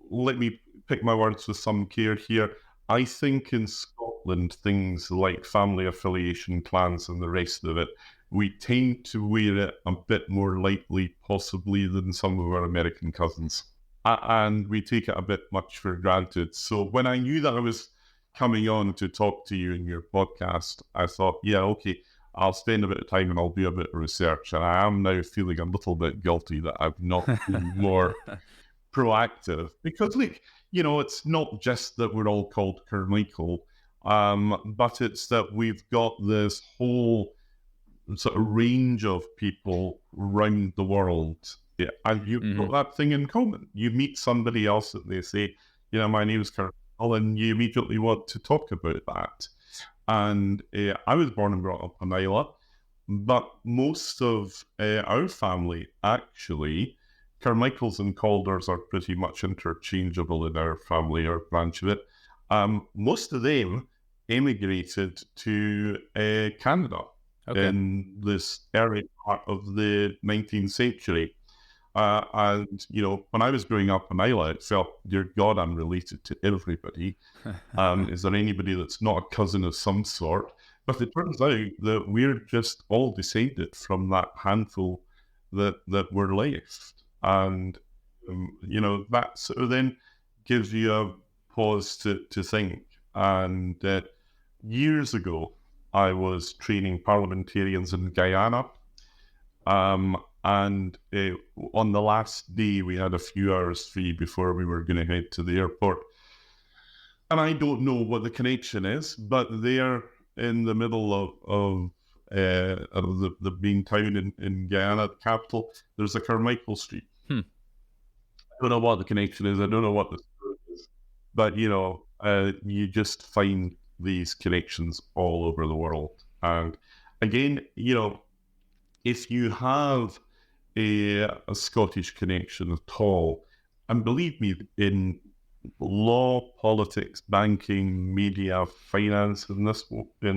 let me pick my words with some care here. I think in Scotland, things like family affiliation, clans, and the rest of it, we tend to wear it a bit more lightly, possibly, than some of our American cousins. And we take it a bit much for granted. So when I knew that I was coming on to talk to you in your podcast, I thought, yeah, okay, I'll spend a bit of time and I'll do a bit of research. And I am now feeling a little bit guilty that I've not been more proactive. Because, look, it's not just that we're all called Carmichael, but it's that we've got this whole sort of range of people around the world. Yeah, and you've got that thing in common. You meet somebody else and they say, my name's Carmichael, and you immediately want to talk about that. And I was born and brought up in Islay, but most of our family, actually, Carmichaels and Calders are pretty much interchangeable in our family, our branch of it. Most of them emigrated to Canada in this early part of the 19th century. And when I was growing up in Islay, it felt, dear God, I'm related to everybody. Is there anybody that's not a cousin of some sort? But it turns out that we're just all descended from that handful that were left. And, that sort of then gives you a pause to think. And years ago, I was training parliamentarians in Guyana. And on the last day, we had a few hours free before we were going to head to the airport. And I don't know what the connection is, but they're in the middle of the main town in Guyana, the capital. There's a Carmichael Street. I don't know what the connection is. I don't know what the story is. But, you just find these connections all over the world. And again, if you have a Scottish connection at all, and believe me, in law, politics, banking, media, finance in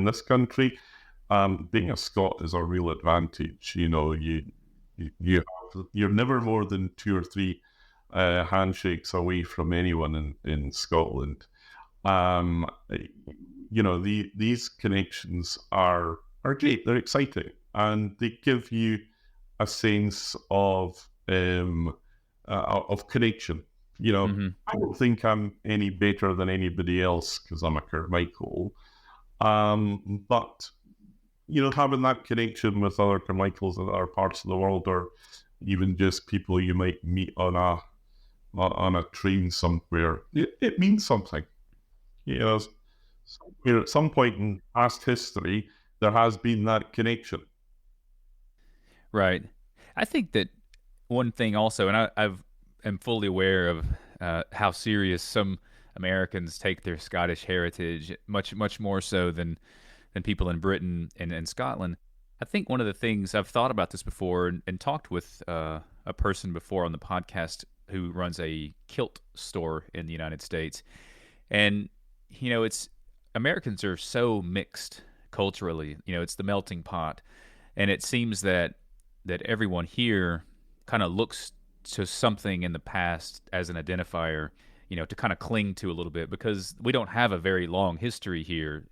this country, being a Scot is a real advantage. You're never more than 2 or 3 handshakes away from anyone in Scotland. These connections are great. They're exciting, and they give you a sense of connection. I don't think I'm any better than anybody else because I'm a Carmichael. But having that connection with other Carmichaels in other parts of the world, or even just people you might meet on a train somewhere, it means something. At some point in past history, there has been that connection. Right. I think that one thing also, and I'm fully aware of how serious some Americans take their Scottish heritage, much more so than people in Britain and Scotland. I think one of the things, I've thought about this before and talked with a person before on the podcast who runs a kilt store in the United States. And, it's Americans are so mixed culturally. It's the melting pot. And it seems that everyone here kind of looks to something in the past as an identifier, to kind of cling to a little bit, because we don't have a very long history here,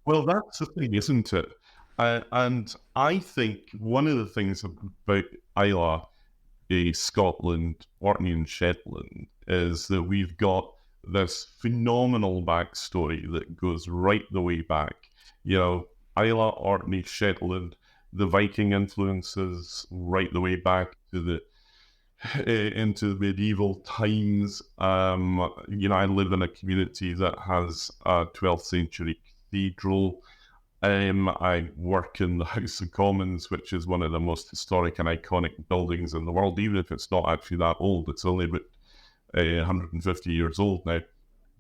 Well, that's the thing, isn't it? And I think one of the things about Islay, Scotland, Orkney and Shetland, is that we've got this phenomenal backstory that goes right the way back. Islay, Orkney, Shetland, the Viking influences right the way back to into the medieval times. I live in a community that has a 12th century cathedral. I work in the House of Commons, which is one of the most historic and iconic buildings in the world, even if it's not actually that old. It's only about 150 years old now.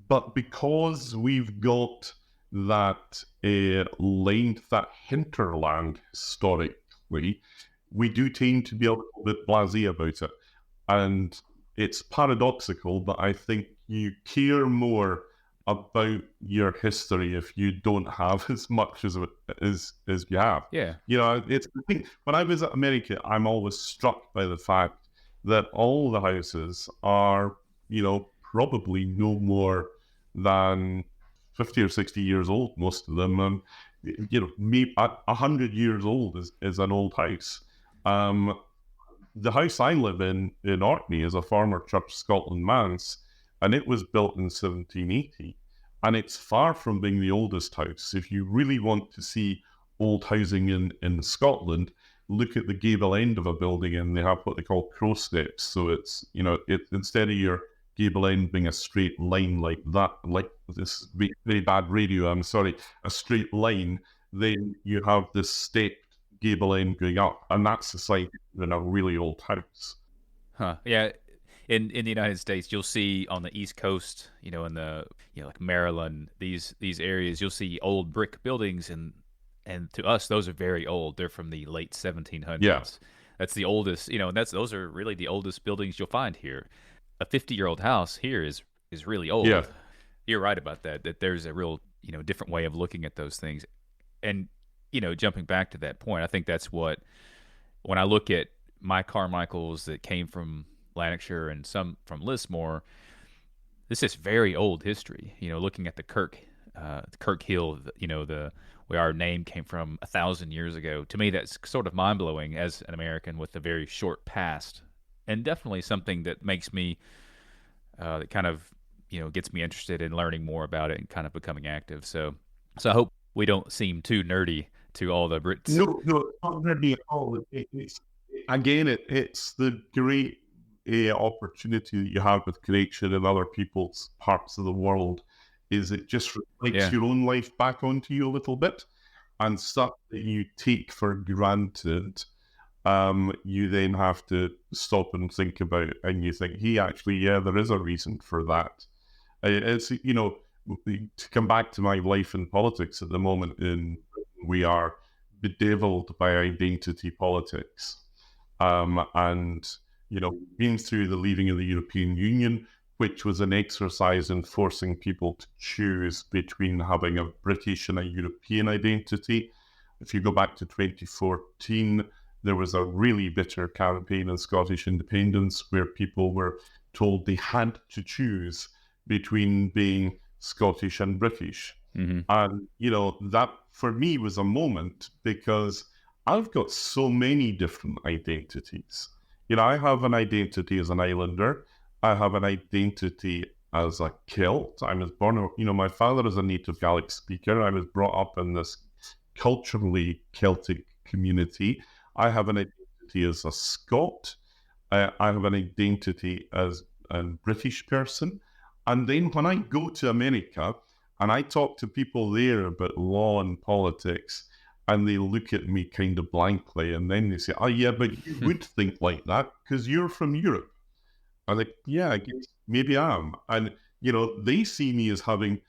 But because we've got that length, that hinterland historically, we do tend to be a little bit blasé about it. And it's paradoxical, but I think you care more about your history if you don't have as much as you have. Yeah. I think when I visit America, I'm always struck by the fact that all the houses are, probably no more than 50 or 60 years old, most of them. And, maybe 100 years old is an old house. The house I live in Orkney is a former Church of Scotland manse, and it was built in 1780. And it's far from being the oldest house. If you really want to see old housing in Scotland, look at the gable end of a building, and they have what they call crow steps. So it's, instead of your gable end being a straight line like that, like this very bad radio, I'm sorry, a straight line, then you have this stepped gable end going up, and that's the site in a really old house. Yeah. In the United States, you'll see on the East Coast, in the like Maryland, these areas, you'll see old brick buildings, and to us those are very old. They're from the late 1700s. Yeah. That's the oldest, and those are really the oldest buildings you'll find here. A 50-year-old house here is really old. Yeah. You're right about that there's a real, different way of looking at those things. And jumping back to that point, I think that's what, when I look at my Carmichaels that came from Lanarkshire and some from Lismore, this is very old history. Looking at the Kirk Hill, where our name came from 1,000 years ago. To me, that's sort of mind blowing as an American with a very short past, and definitely something that makes me, that kind of, gets me interested in learning more about it and kind of becoming active. So I hope we don't seem too nerdy to all the Brits. No, not nerdy at all. It's the great opportunity that you have with connection in other people's parts of the world, is it just reflects your own life back onto you a little bit, and stuff that you take for granted, you then have to stop and think about, and you think, hey, actually, there is a reason for that. It's, to come back to my life in politics at the moment, we are bedeviled by identity politics, and been through the leaving of the European Union, which was an exercise in forcing people to choose between having a British and a European identity. If you go back to 2014, there was a really bitter campaign in Scottish independence where people were told they had to choose between being Scottish and British. Mm-hmm. And, that for me was a moment, because I've got so many different identities. I have an identity as an islander. I have an identity as a Celt. I was born, my father is a native Gaelic speaker. I was brought up in this culturally Celtic community. I have an identity as a Scot. I have an identity as a British person. And then when I go to America and I talk to people there about law and politics, and they look at me kind of blankly, and then they say, oh yeah, but you would think like that because you're from Europe. I'm like, yeah, I guess maybe I am. And, they see me as having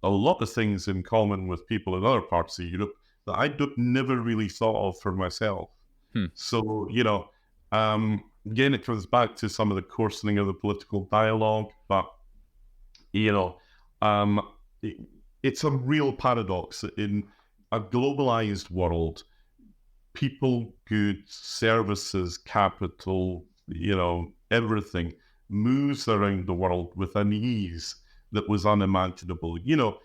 a lot of things in common with people in other parts of Europe that I never really thought of for myself. So, again, it comes back to some of the coarsening of the political dialogue, but, it's a real paradox that in a globalized world, people, goods, services, capital, everything moves around the world with an ease that was unimaginable. Look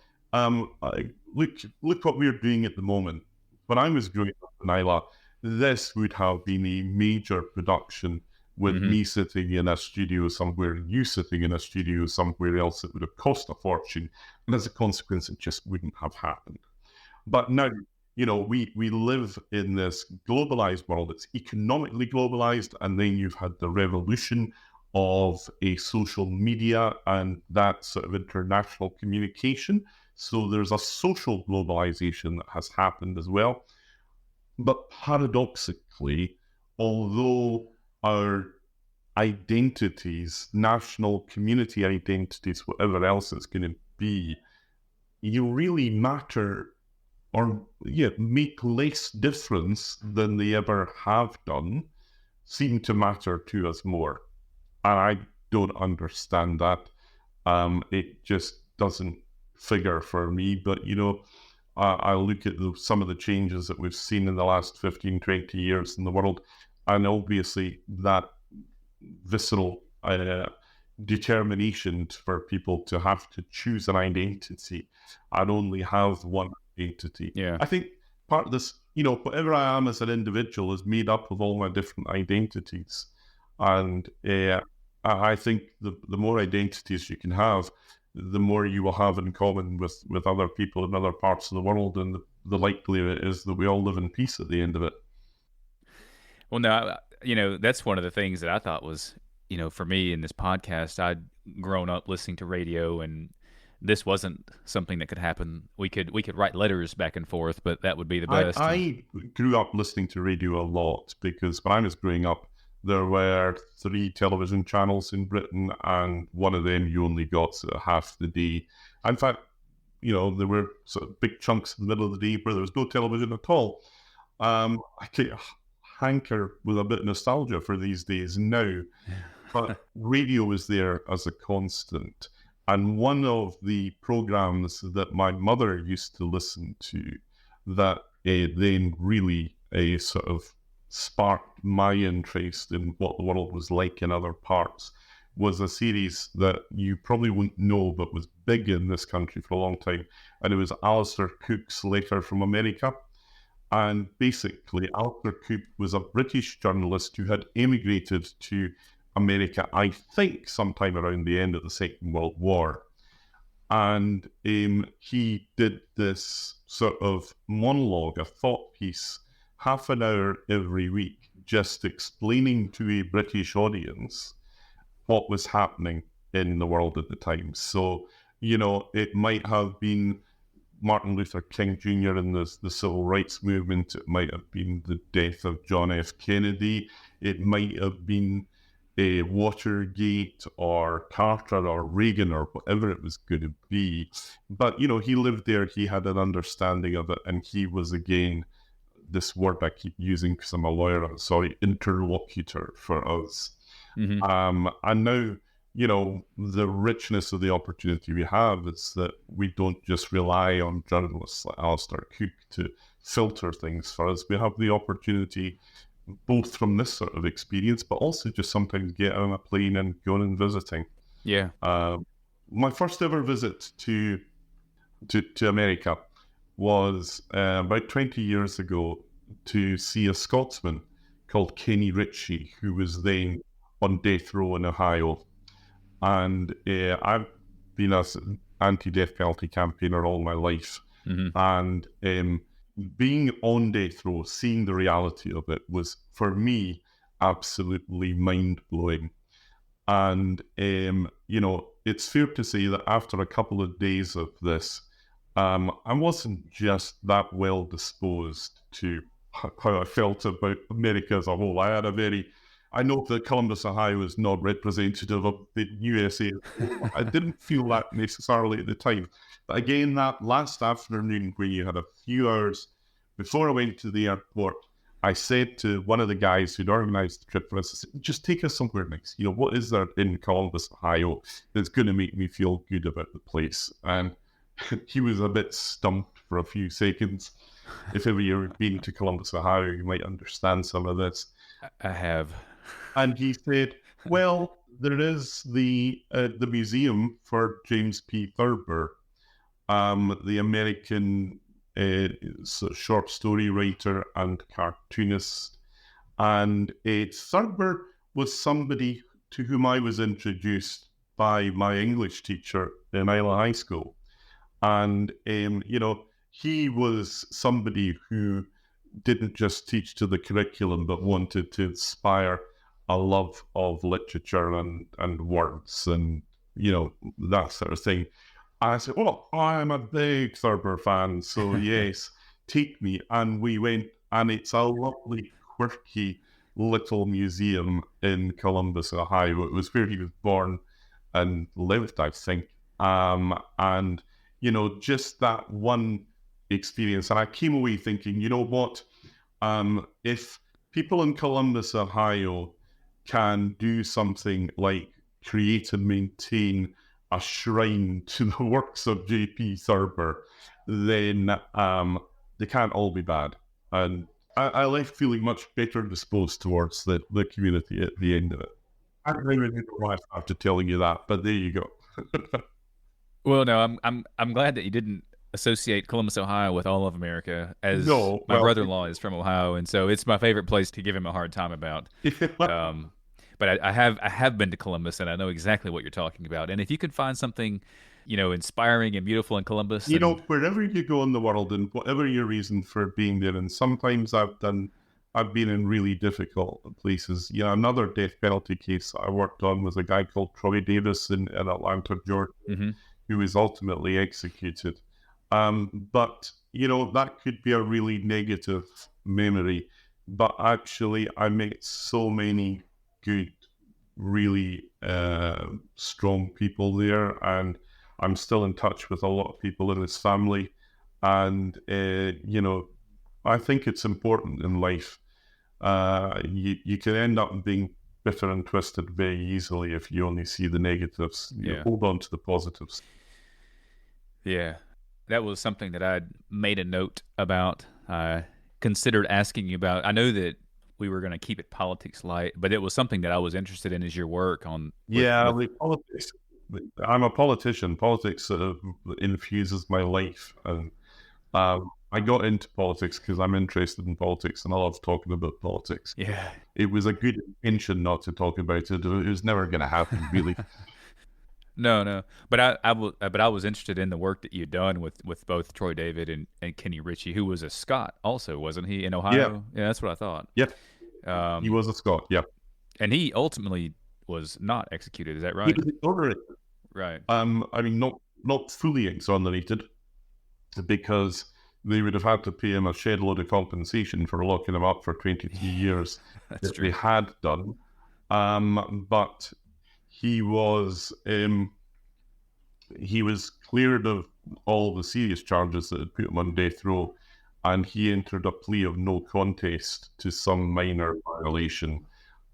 what we're doing at the moment. When I was growing up in Islay, this would have been a major production with me sitting in a studio somewhere and you sitting in a studio somewhere else. It would have cost a fortune. And as a consequence, it just wouldn't have happened. But now, we live in this globalized world. It's economically globalized. And then you've had the revolution of a social media and that sort of international communication. So there's a social globalization that has happened as well. But paradoxically, although our identities, national community identities, whatever else it's going to be, you really matter or make less difference than they ever have done, seem to matter to us more. And I don't understand that. It just doesn't figure for me. But, I look at some of the changes that we've seen in the last 15, 20 years in the world. And obviously that visceral determination for people to have to choose an identity and only have one identity. Yeah. I think part of this, whatever I am as an individual is made up of all my different identities. And I think the more identities you can have, the more you will have in common with other people in other parts of the world, and the likelier it is that we all live in peace at the end of it. Well, no, that's one of the things that I thought was, for me in this podcast, I'd grown up listening to radio, and this wasn't something that could happen. We could write letters back and forth, but that would be the best. I grew up listening to radio a lot because when I was growing up, there were 3 television channels in Britain, and one of them you only got sort of half the day. In fact, there were sort of big chunks in the middle of the day where there was no television at all. I can hanker with a bit of nostalgia for these days now, but radio was there as a constant. And one of the programs that my mother used to listen to that then really sort of sparked my interest in what the world was like in other parts was a series that you probably wouldn't know but was big in this country for a long time, and it was Alistair Cook's Letter from America. And basically Alistair Cook was a British journalist who had emigrated to America, I think sometime around the end of the Second World War. And he did this sort of monologue, a thought piece, half an hour every week, just explaining to a British audience what was happening in the world at the time. So, it might have been Martin Luther King Jr. in the civil rights movement. It might have been the death of John F. Kennedy. It might have been Watergate or Carter or Reagan or whatever it was going to be. But, he lived there. He had an understanding of it. And he was, again, this word I keep using because I'm a lawyer, interlocutor for us. Mm-hmm. And now, the richness of the opportunity we have is that we don't just rely on journalists like Alistair Cook to filter things for us. We have the opportunity both from this sort of experience, but also just sometimes get on a plane and go and visiting. Yeah. My first ever visit to America was about 20 years ago to see a Scotsman called Kenny Ritchie, who was then on death row in Ohio. And I've been an anti-death penalty campaigner all my life. Mm-hmm. And being on death row, seeing the reality of it was, for me, absolutely mind-blowing. And, it's fair to say that after a couple of days of this, I wasn't just that well disposed to how I felt about America as a whole. I know that Columbus, Ohio is not representative of the USA. I didn't feel that necessarily at the time. But again, that last afternoon where you had a few hours before I went to the airport, I said to one of the guys who'd organized the trip for us, I said, just take us somewhere nice. What is there in Columbus, Ohio that's going to make me feel good about the place? And he was a bit stumped for a few seconds. If ever you've been to Columbus, Ohio, you might understand some of this. I have. And he said, well, there is the museum for James P. Thurber, the American short story writer and cartoonist. And Thurber was somebody to whom I was introduced by my English teacher in Islay High School. And, he was somebody who didn't just teach to the curriculum, but wanted to inspire a love of literature and words and, that sort of thing. I said, well, I'm a big Thurber fan, so yes, take me. And we went, and it's a lovely, quirky little museum in Columbus, Ohio. It was where he was born and lived, I think. And, just that one experience. And I came away thinking, you know what? If people in Columbus, Ohio can do something like create and maintain a shrine to the works of J.P. Thurber, then they can't all be bad. And I left feeling much better disposed towards the community at the end of it. I don't really know why I started telling you that, but there you go. Well, no, I'm glad that you didn't associate Columbus, Ohio with all of America, as my brother-in-law is from Ohio, and so it's my favorite place to give him a hard time about. But I have been to Columbus, and I know exactly what you're talking about. And if you could find something, inspiring and beautiful in Columbus, wherever you go in the world, and whatever your reason for being there, and sometimes I've been in really difficult places. Another death penalty case I worked on was a guy called Troy Davis in Atlanta, Georgia, who was ultimately executed. But, that could be a really negative memory. But actually, I met so many good, really strong people there. And I'm still in touch with a lot of people in his family. And, I think it's important in life. You can end up being bitter and twisted very easily if you only see the negatives. Yeah. Hold on to the positives. Yeah. That was something that I'd made a note about. I considered asking you about. I know that we were going to keep it politics light, but it was something that I was interested in, is your work on. Politics. I'm a politician. Politics sort of infuses my life, and I got into politics because I'm interested in politics and I love talking about politics. Yeah, it was a good intention not to talk about it. It was never going to happen, really. No, but I was interested in the work that you'd done with both Troy David and Kenny Ritchie, who was a Scot also, wasn't he, in Ohio? Yeah, that's what I thought. Yep. He was a Scot, yeah. And he ultimately was not executed, is that right? He was exonerated. Right. Not fully exonerated, because they would have had to pay him a shed load of compensation for locking him up for 23 years. That's true. They had done. But he was cleared of all the serious charges that had put him on death row, and he entered a plea of no contest to some minor violation,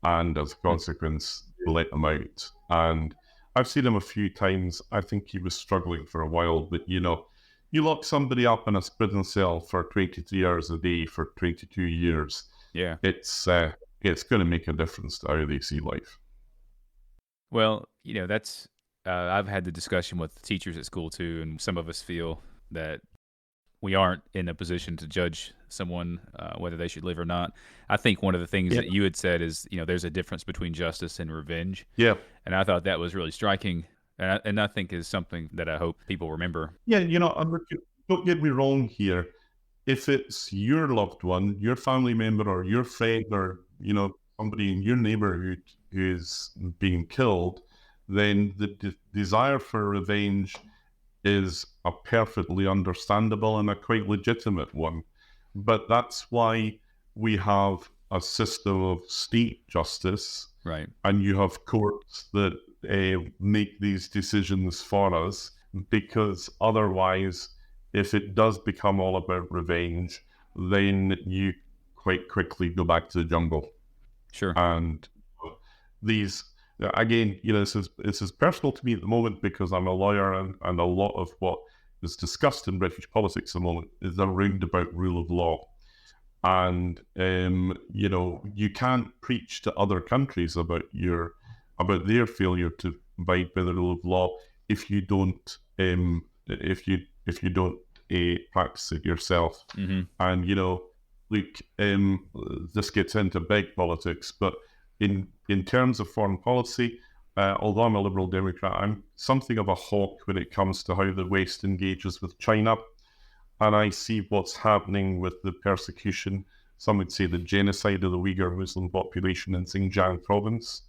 and as a consequence, they let him out. And I've seen him a few times. I think he was struggling for a while, but you lock somebody up in a prison cell for 23 hours a day for 22 years. Yeah, it's going to make a difference to how they see life. Well, that's I've had the discussion with teachers at school too, and some of us feel that we aren't in a position to judge someone whether they should live or not. I think one of the things that you had said is, there's a difference between justice and revenge. Yeah. And I thought that was really striking, and I think is something that I hope people remember. Yeah, don't get me wrong here. If it's your loved one, your family member, or your friend, or somebody in your neighborhood who's being killed, then the desire for revenge is a perfectly understandable and a quite legitimate one. But that's why we have a system of state justice, right? And you have courts that make these decisions for us, because otherwise, if it does become all about revenge, then you quite quickly go back to the jungle. Sure. And these, again, this is personal to me at the moment, because I'm a lawyer, and a lot of what is discussed in British politics at the moment is around about rule of law. And you can't preach to other countries about their failure to abide by the rule of law if you don't practice it yourself. Mm-hmm. And look, this gets into big politics, but in terms of foreign policy, although I'm a Liberal Democrat, I'm something of a hawk when it comes to how the West engages with China. And I see what's happening with the persecution, some would say the genocide of the Uyghur Muslim population in Xinjiang province.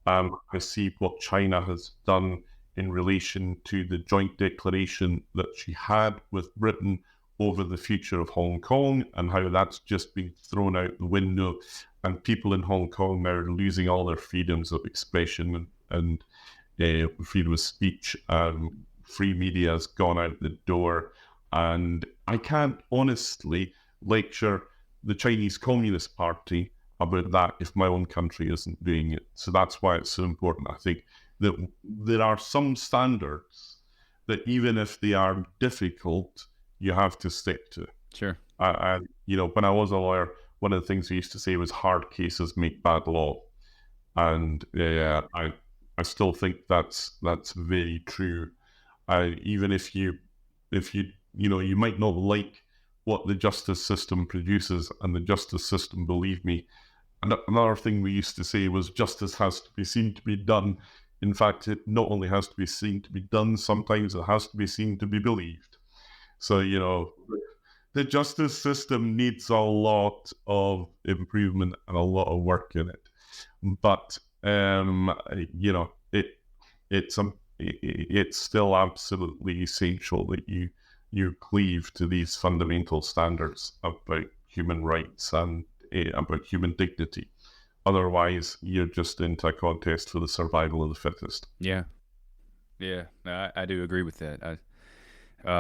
I see what China has done in relation to the joint declaration that she had with Britain over the future of Hong Kong and how that's just been thrown out the window. And people in Hong Kong now are losing all their freedoms of expression and freedom of speech. Free media has gone out the door. And I can't honestly lecture the Chinese Communist Party about that if my own country isn't doing it. So that's why it's so important, I think, that there are some standards that even if they are difficult, you have to stick to. Sure. When I was a lawyer, one of the things we used to say was hard cases make bad law. And I still think that's very true. Even if you might not like what the justice system produces, and the justice system, believe me, another thing we used to say was justice has to be seen to be done. In fact, it not only has to be seen to be done, sometimes it has to be seen to be believed. So, the justice system needs a lot of improvement and a lot of work in it. But, it's still absolutely essential that you cleave to these fundamental standards about human rights and about human dignity. Otherwise, you're just into a contest for the survival of the fittest. Yeah. No, I do agree with that. I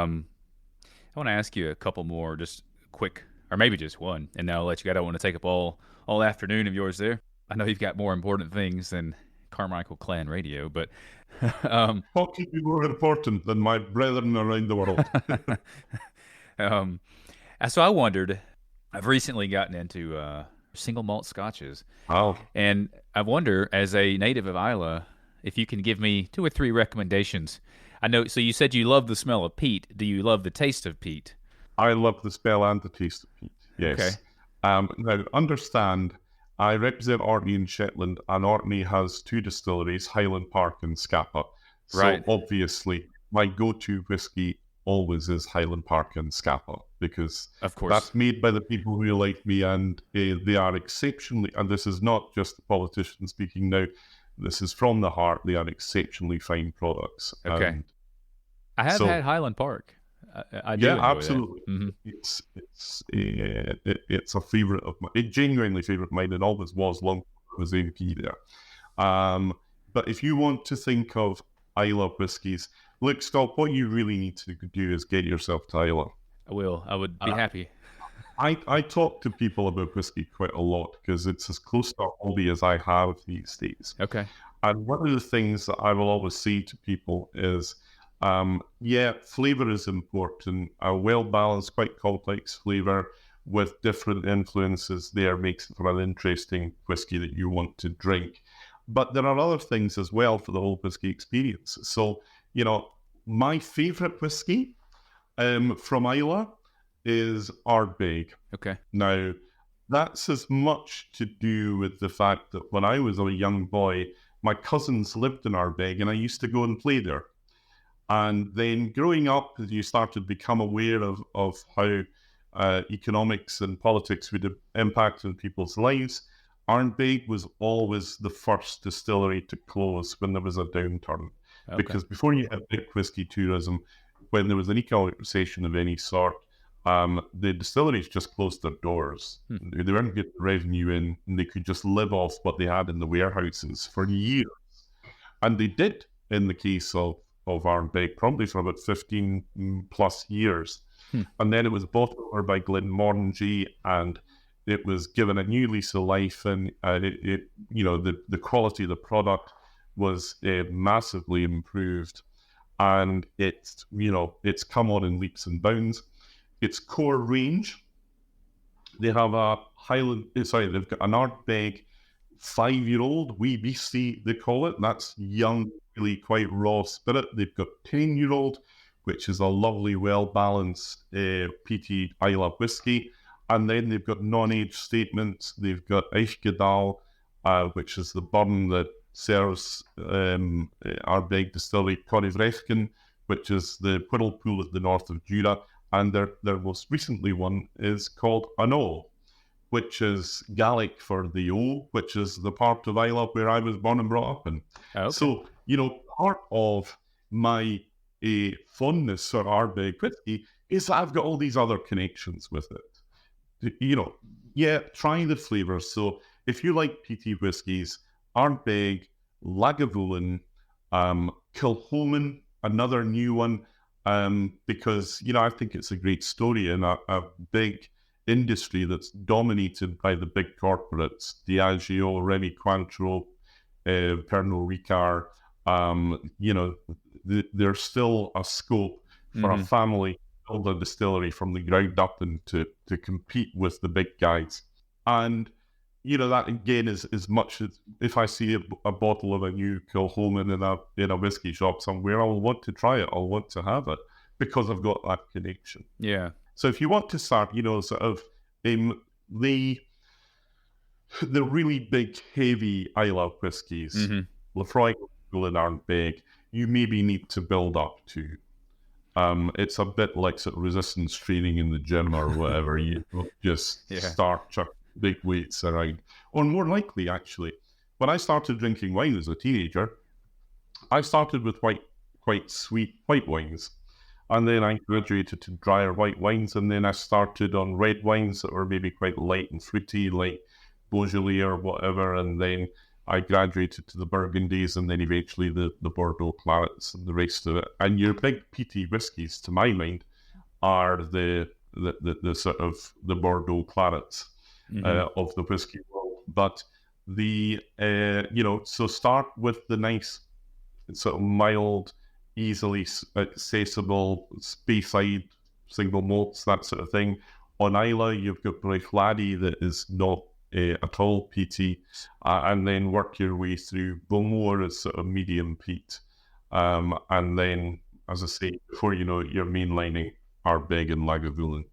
want to ask you a couple more, just quick, or maybe just one, and then I'll let you go. I don't want to take up all afternoon of yours there. I know you've got more important things than Carmichael Clan Radio, but what could be more important than my brethren around the world? So I wondered, I've recently gotten into single malt scotches. Oh. And I wonder, as a native of Islay, if you can give me 2 or 3 recommendations. I know, so you said you love the smell of peat. Do you love the taste of peat? I love the smell and the taste of peat, yes. Okay. Now, understand, I represent Orkney and Shetland, and Orkney has 2 distilleries, Highland Park and Scapa. So Right. obviously, my go-to whiskey always is Highland Park and Scapa, because Of course. that's made by the people who like me, and they are exceptionally, and this is not just the politician speaking now, this is from the heart, they are exceptionally fine products. Okay. And I have had Highland Park. I do enjoy absolutely. that. Mm-hmm. It's a favourite of mine, a genuinely favourite of mine, and always was long before I was MP there. But if you want to think of Islay whiskies, look, Scott, what you really need to do is get yourself to Islay. I will. I would be happy. I talk to people about whiskey quite a lot because it's as close to a hobby as I have these days. Okay. And one of the things that I will always say to people is, flavour is important. A well-balanced, quite complex flavour with different influences there makes it for an interesting whiskey that you want to drink. But there are other things as well for the whole whiskey experience. So, my favourite whiskey from Islay is Ardbeg. Okay. Now, that's as much to do with the fact that when I was a young boy, my cousins lived in Ardbeg and I used to go and play there. And then growing up, you started to become aware of how economics and politics would impact on people's lives. Ardbeg was always the first distillery to close when there was a downturn. Okay. Because before you had big whiskey tourism, when there was an economic recession of any sort, the distilleries just closed their doors. They weren't getting revenue in, and they could just live off what they had in the warehouses for years. And they did in the case of Ardbeg, probably for about 15 plus years. And then it was bought over by Glenmorangie, and it was given a new lease of life, and the quality of the product was massively improved, and it's come on in leaps and bounds. Its core range, they have they've got an Ardbeg 5-year-old, wee beastie they call it. That's young, really quite raw spirit. They've got 10-year-old, which is a lovely, well-balanced peaty Islay whiskey. And then they've got non-age statements. They've got Eichgedal, which is the burn that serves our big distillery, Corryvreckan, which is the whirlpool at the north of Jura. And their most recently one is called Ano, which is Gaelic for the O, which is the part of Islay where I was born and brought up in. Okay. So, part of my fondness for Ardbeg whiskey is that I've got all these other connections with it. Try the flavours. So if you like peaty whiskies, Ardbeg, Lagavulin, Kilchoman, another new one, because, I think it's a great story and a big industry that's dominated by the big corporates, Diageo, Remy Cointreau, Pernod Ricard. There's still a scope for a family to build a distillery from the ground up and to compete with the big guys. And, that again is as much as if I see a bottle of a new Kilchoman in a whiskey shop somewhere, I'll want to try it. I'll want to have it because I've got that connection. Yeah. So if you want to start, sort of the really big, heavy Islay whiskies, Lefroy and Ardbeg, you maybe need to build up to. It's a bit like sort of resistance training in the gym or whatever. You don't just start chucking big weights around. Or more likely, actually, when I started drinking wine as a teenager, I started with quite sweet white wines. And then I graduated to drier white wines, and then I started on red wines that were maybe quite light and fruity, like Beaujolais or whatever, and then I graduated to the Burgundies, and then eventually the Bordeaux Clarets and the rest of it. And your big peaty whiskies, to my mind, are the sort of the Bordeaux Clarets of the whiskey world. But so start with the nice, sort of mild, easily accessible Speyside single malts, that sort of thing. On Islay, you've got Bruichladdich that is not at all peaty, and then work your way through. Bowmore is sort of medium peat, and then, as I say, before you know it, you're mainlining Ardbeg and Lagavulin.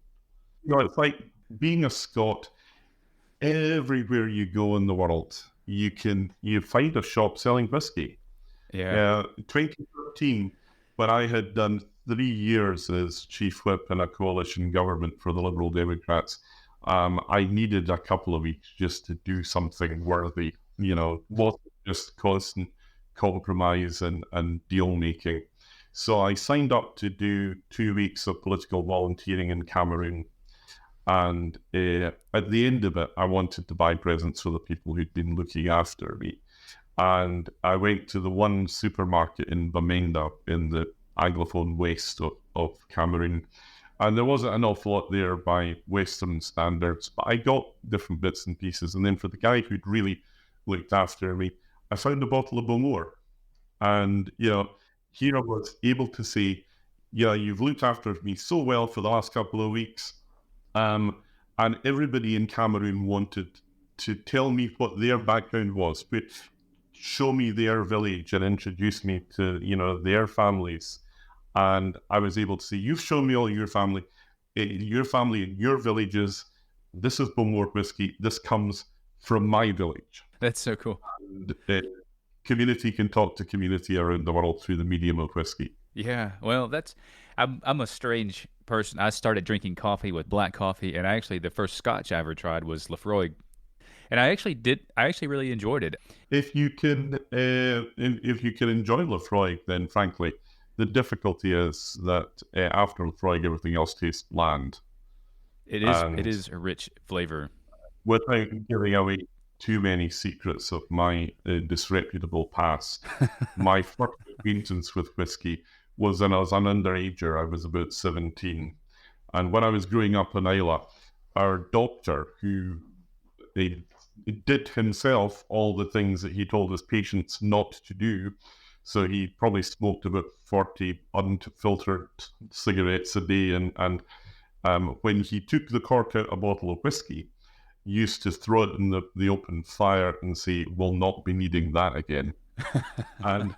It's like being a Scot. Everywhere you go in the world, you find a shop selling whiskey. Yeah. 2013, when I had done 3 years as chief whip in a coalition government for the Liberal Democrats, I needed a couple of weeks just to do something worthy. Wasn't just constant compromise and deal making. So I signed up to do 2 weeks of political volunteering in Cameroon. And at the end of it, I wanted to buy presents for the people who'd been looking after me. And I went to the one supermarket in Bamenda in the Anglophone west of Cameroon. And there wasn't an awful lot there by Western standards, but I got different bits and pieces. And then for the guy who'd really looked after me, I found a bottle of Bowmore. And, here I was able to say, you've looked after me so well for the last couple of weeks. And everybody in Cameroon wanted to tell me what their background was, but show me their village and introduce me to, their families. And I was able to say, you've shown me all your family and your villages. This is Bowmore whiskey. This comes from my village. That's so cool. And community can talk to community around the world through the medium of whiskey. Yeah, well, I'm a strange person. I started drinking coffee with black coffee, and the first Scotch I ever tried was Lefroy, and I actually really enjoyed it. If you can enjoy Lefroy, then frankly, the difficulty is that after Lefroy, everything else tastes bland. It is a rich flavor. Without giving away too many secrets of my disreputable past, my first acquaintance with whiskey was when I was an underager. I was about 17. And when I was growing up in Islay, our doctor, who did himself all the things that he told his patients not to do, so he probably smoked about 40 unfiltered cigarettes a day, and when he took the cork out a bottle of whiskey, used to throw it in the open fire and say, "We'll not be needing that again." And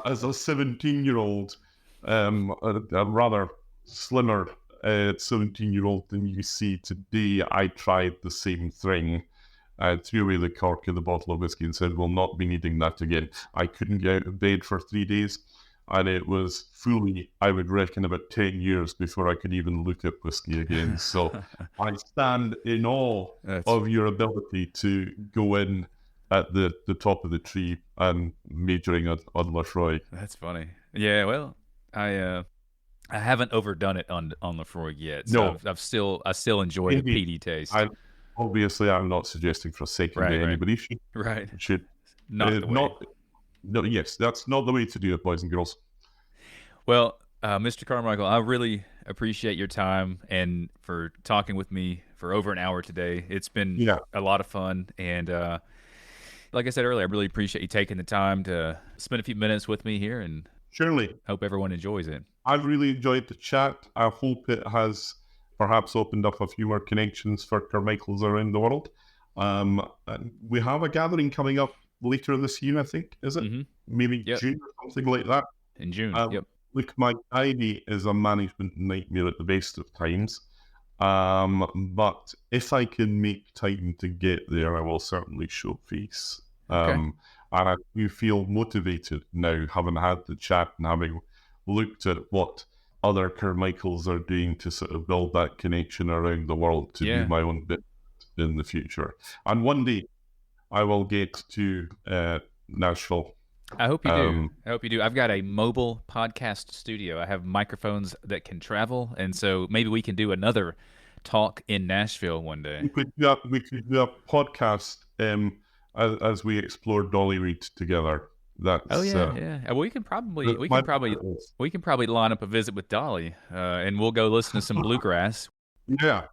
as a 17-year-old, a rather slimmer 17-year-old than you see today, I tried the same thing. threw away the cork in the bottle of whiskey and said, we'll not be needing that again. I couldn't get out of bed for 3 days. And it was fully, I would reckon, about 10 years before I could even look at whiskey again. So I stand in awe of your ability to go in at the top of the tree and majoring on Lefroy. That's funny. Yeah, well, I haven't overdone it on Lefroy yet. So No. I still enjoy the peaty taste. Obviously, I'm not suggesting for a second that anybody should. Right. Should not the way. No, yes, that's not the way to do it, boys and girls. Well, Mr. Carmichael, I really appreciate your time and for talking with me for over an hour today. It's been a lot of fun. And like I said earlier, I really appreciate you taking the time to spend a few minutes with me here. And surely, hope everyone enjoys it. I've really enjoyed the chat. I hope it has perhaps opened up a few more connections for Carmichaels around the world. And we have a gathering coming up later this year, I think, is it? Mm-hmm. Maybe June or something like that. In June, Look, my diary is a management nightmare at the best of times. But if I can make time to get there, I will certainly show face. And I do feel motivated now, having had the chat and having looked at what other Carmichaels are doing to sort of build that connection around the world to do my own bit in the future. And one day I will get to Nashville. I hope you do. I hope you do. I've got a mobile podcast studio. I have microphones that can travel, and so maybe we can do another talk in Nashville one day. We could do a podcast as we explore Dolly Reed together. That's, yeah. We can probably line up a visit with Dolly, and we'll go listen to some bluegrass. Yeah,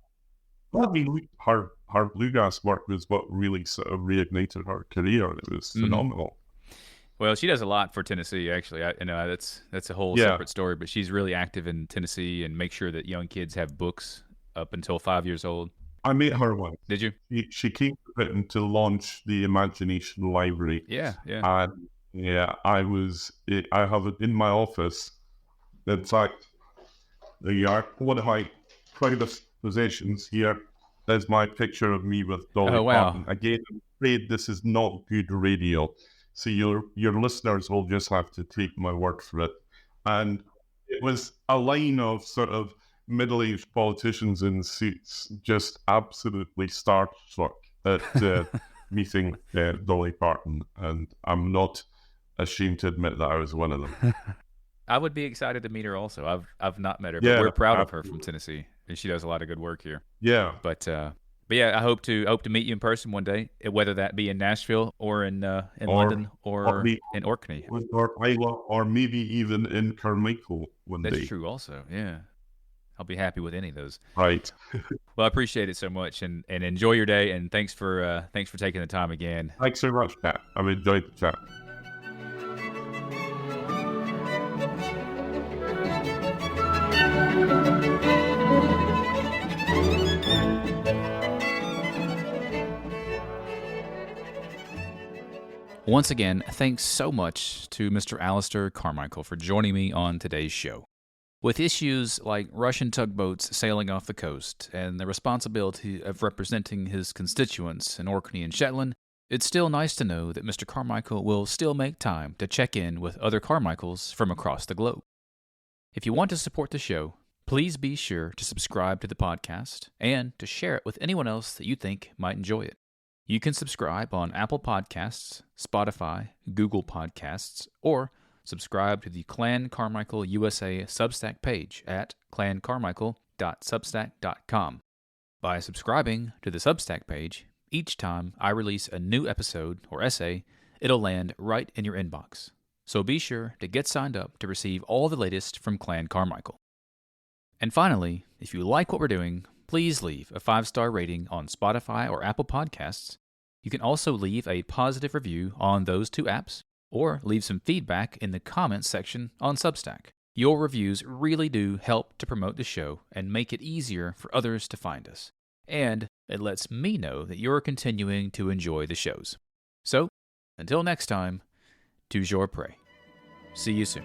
well, I mean, her bluegrass work was what really sort of reignited her career. It was phenomenal. Well, she does a lot for Tennessee, actually. That's a whole separate story, but she's really active in Tennessee and makes sure that young kids have books up until 5 years old. I met her once. Did you? She came to Britain to launch the Imagination Library. Yeah. And I have it in my office. In fact, one of my proudest possessions here is my picture of me with Dolly Parton. Again, I'm afraid this is not good radio. So your listeners will just have to take my word for it. And it was a line of sort of middle-aged politicians in suits, just absolutely starstruck at meeting Dolly Parton. And I'm not ashamed to admit that I was one of them. I would be excited to meet her also. I've not met her, but we're proud of her from Tennessee. And she does a lot of good work here. Yeah. But yeah, I hope to meet you in person one day, whether that be in Nashville or in London or in Orkney. Or Islay, or maybe even in Carmichael one day. That's true also, yeah. I'll be happy with any of those. Right. Well, I appreciate it so much, and enjoy your day, and thanks for taking the time again. Thanks so much, Pat. I've enjoyed the chat. Once again, thanks so much to Mr. Alistair Carmichael for joining me on today's show. With issues like Russian tugboats sailing off the coast and the responsibility of representing his constituents in Orkney and Shetland, it's still nice to know that Mr. Carmichael will still make time to check in with other Carmichaels from across the globe. If you want to support the show, please be sure to subscribe to the podcast and to share it with anyone else that you think might enjoy it. You can subscribe on Apple Podcasts, Spotify, Google Podcasts, or subscribe to the Clan Carmichael USA Substack page at clancarmichael.substack.com. By subscribing to the Substack page, each time I release a new episode or essay, it'll land right in your inbox. So be sure to get signed up to receive all the latest from Clan Carmichael. And finally, if you like what we're doing, please leave a 5-star rating on Spotify or Apple Podcasts. You can also leave a positive review on those two apps, or leave some feedback in the comments section on Substack. Your reviews really do help to promote the show and make it easier for others to find us. And it lets me know that you're continuing to enjoy the shows. So, until next time, toujours prêt. See you soon.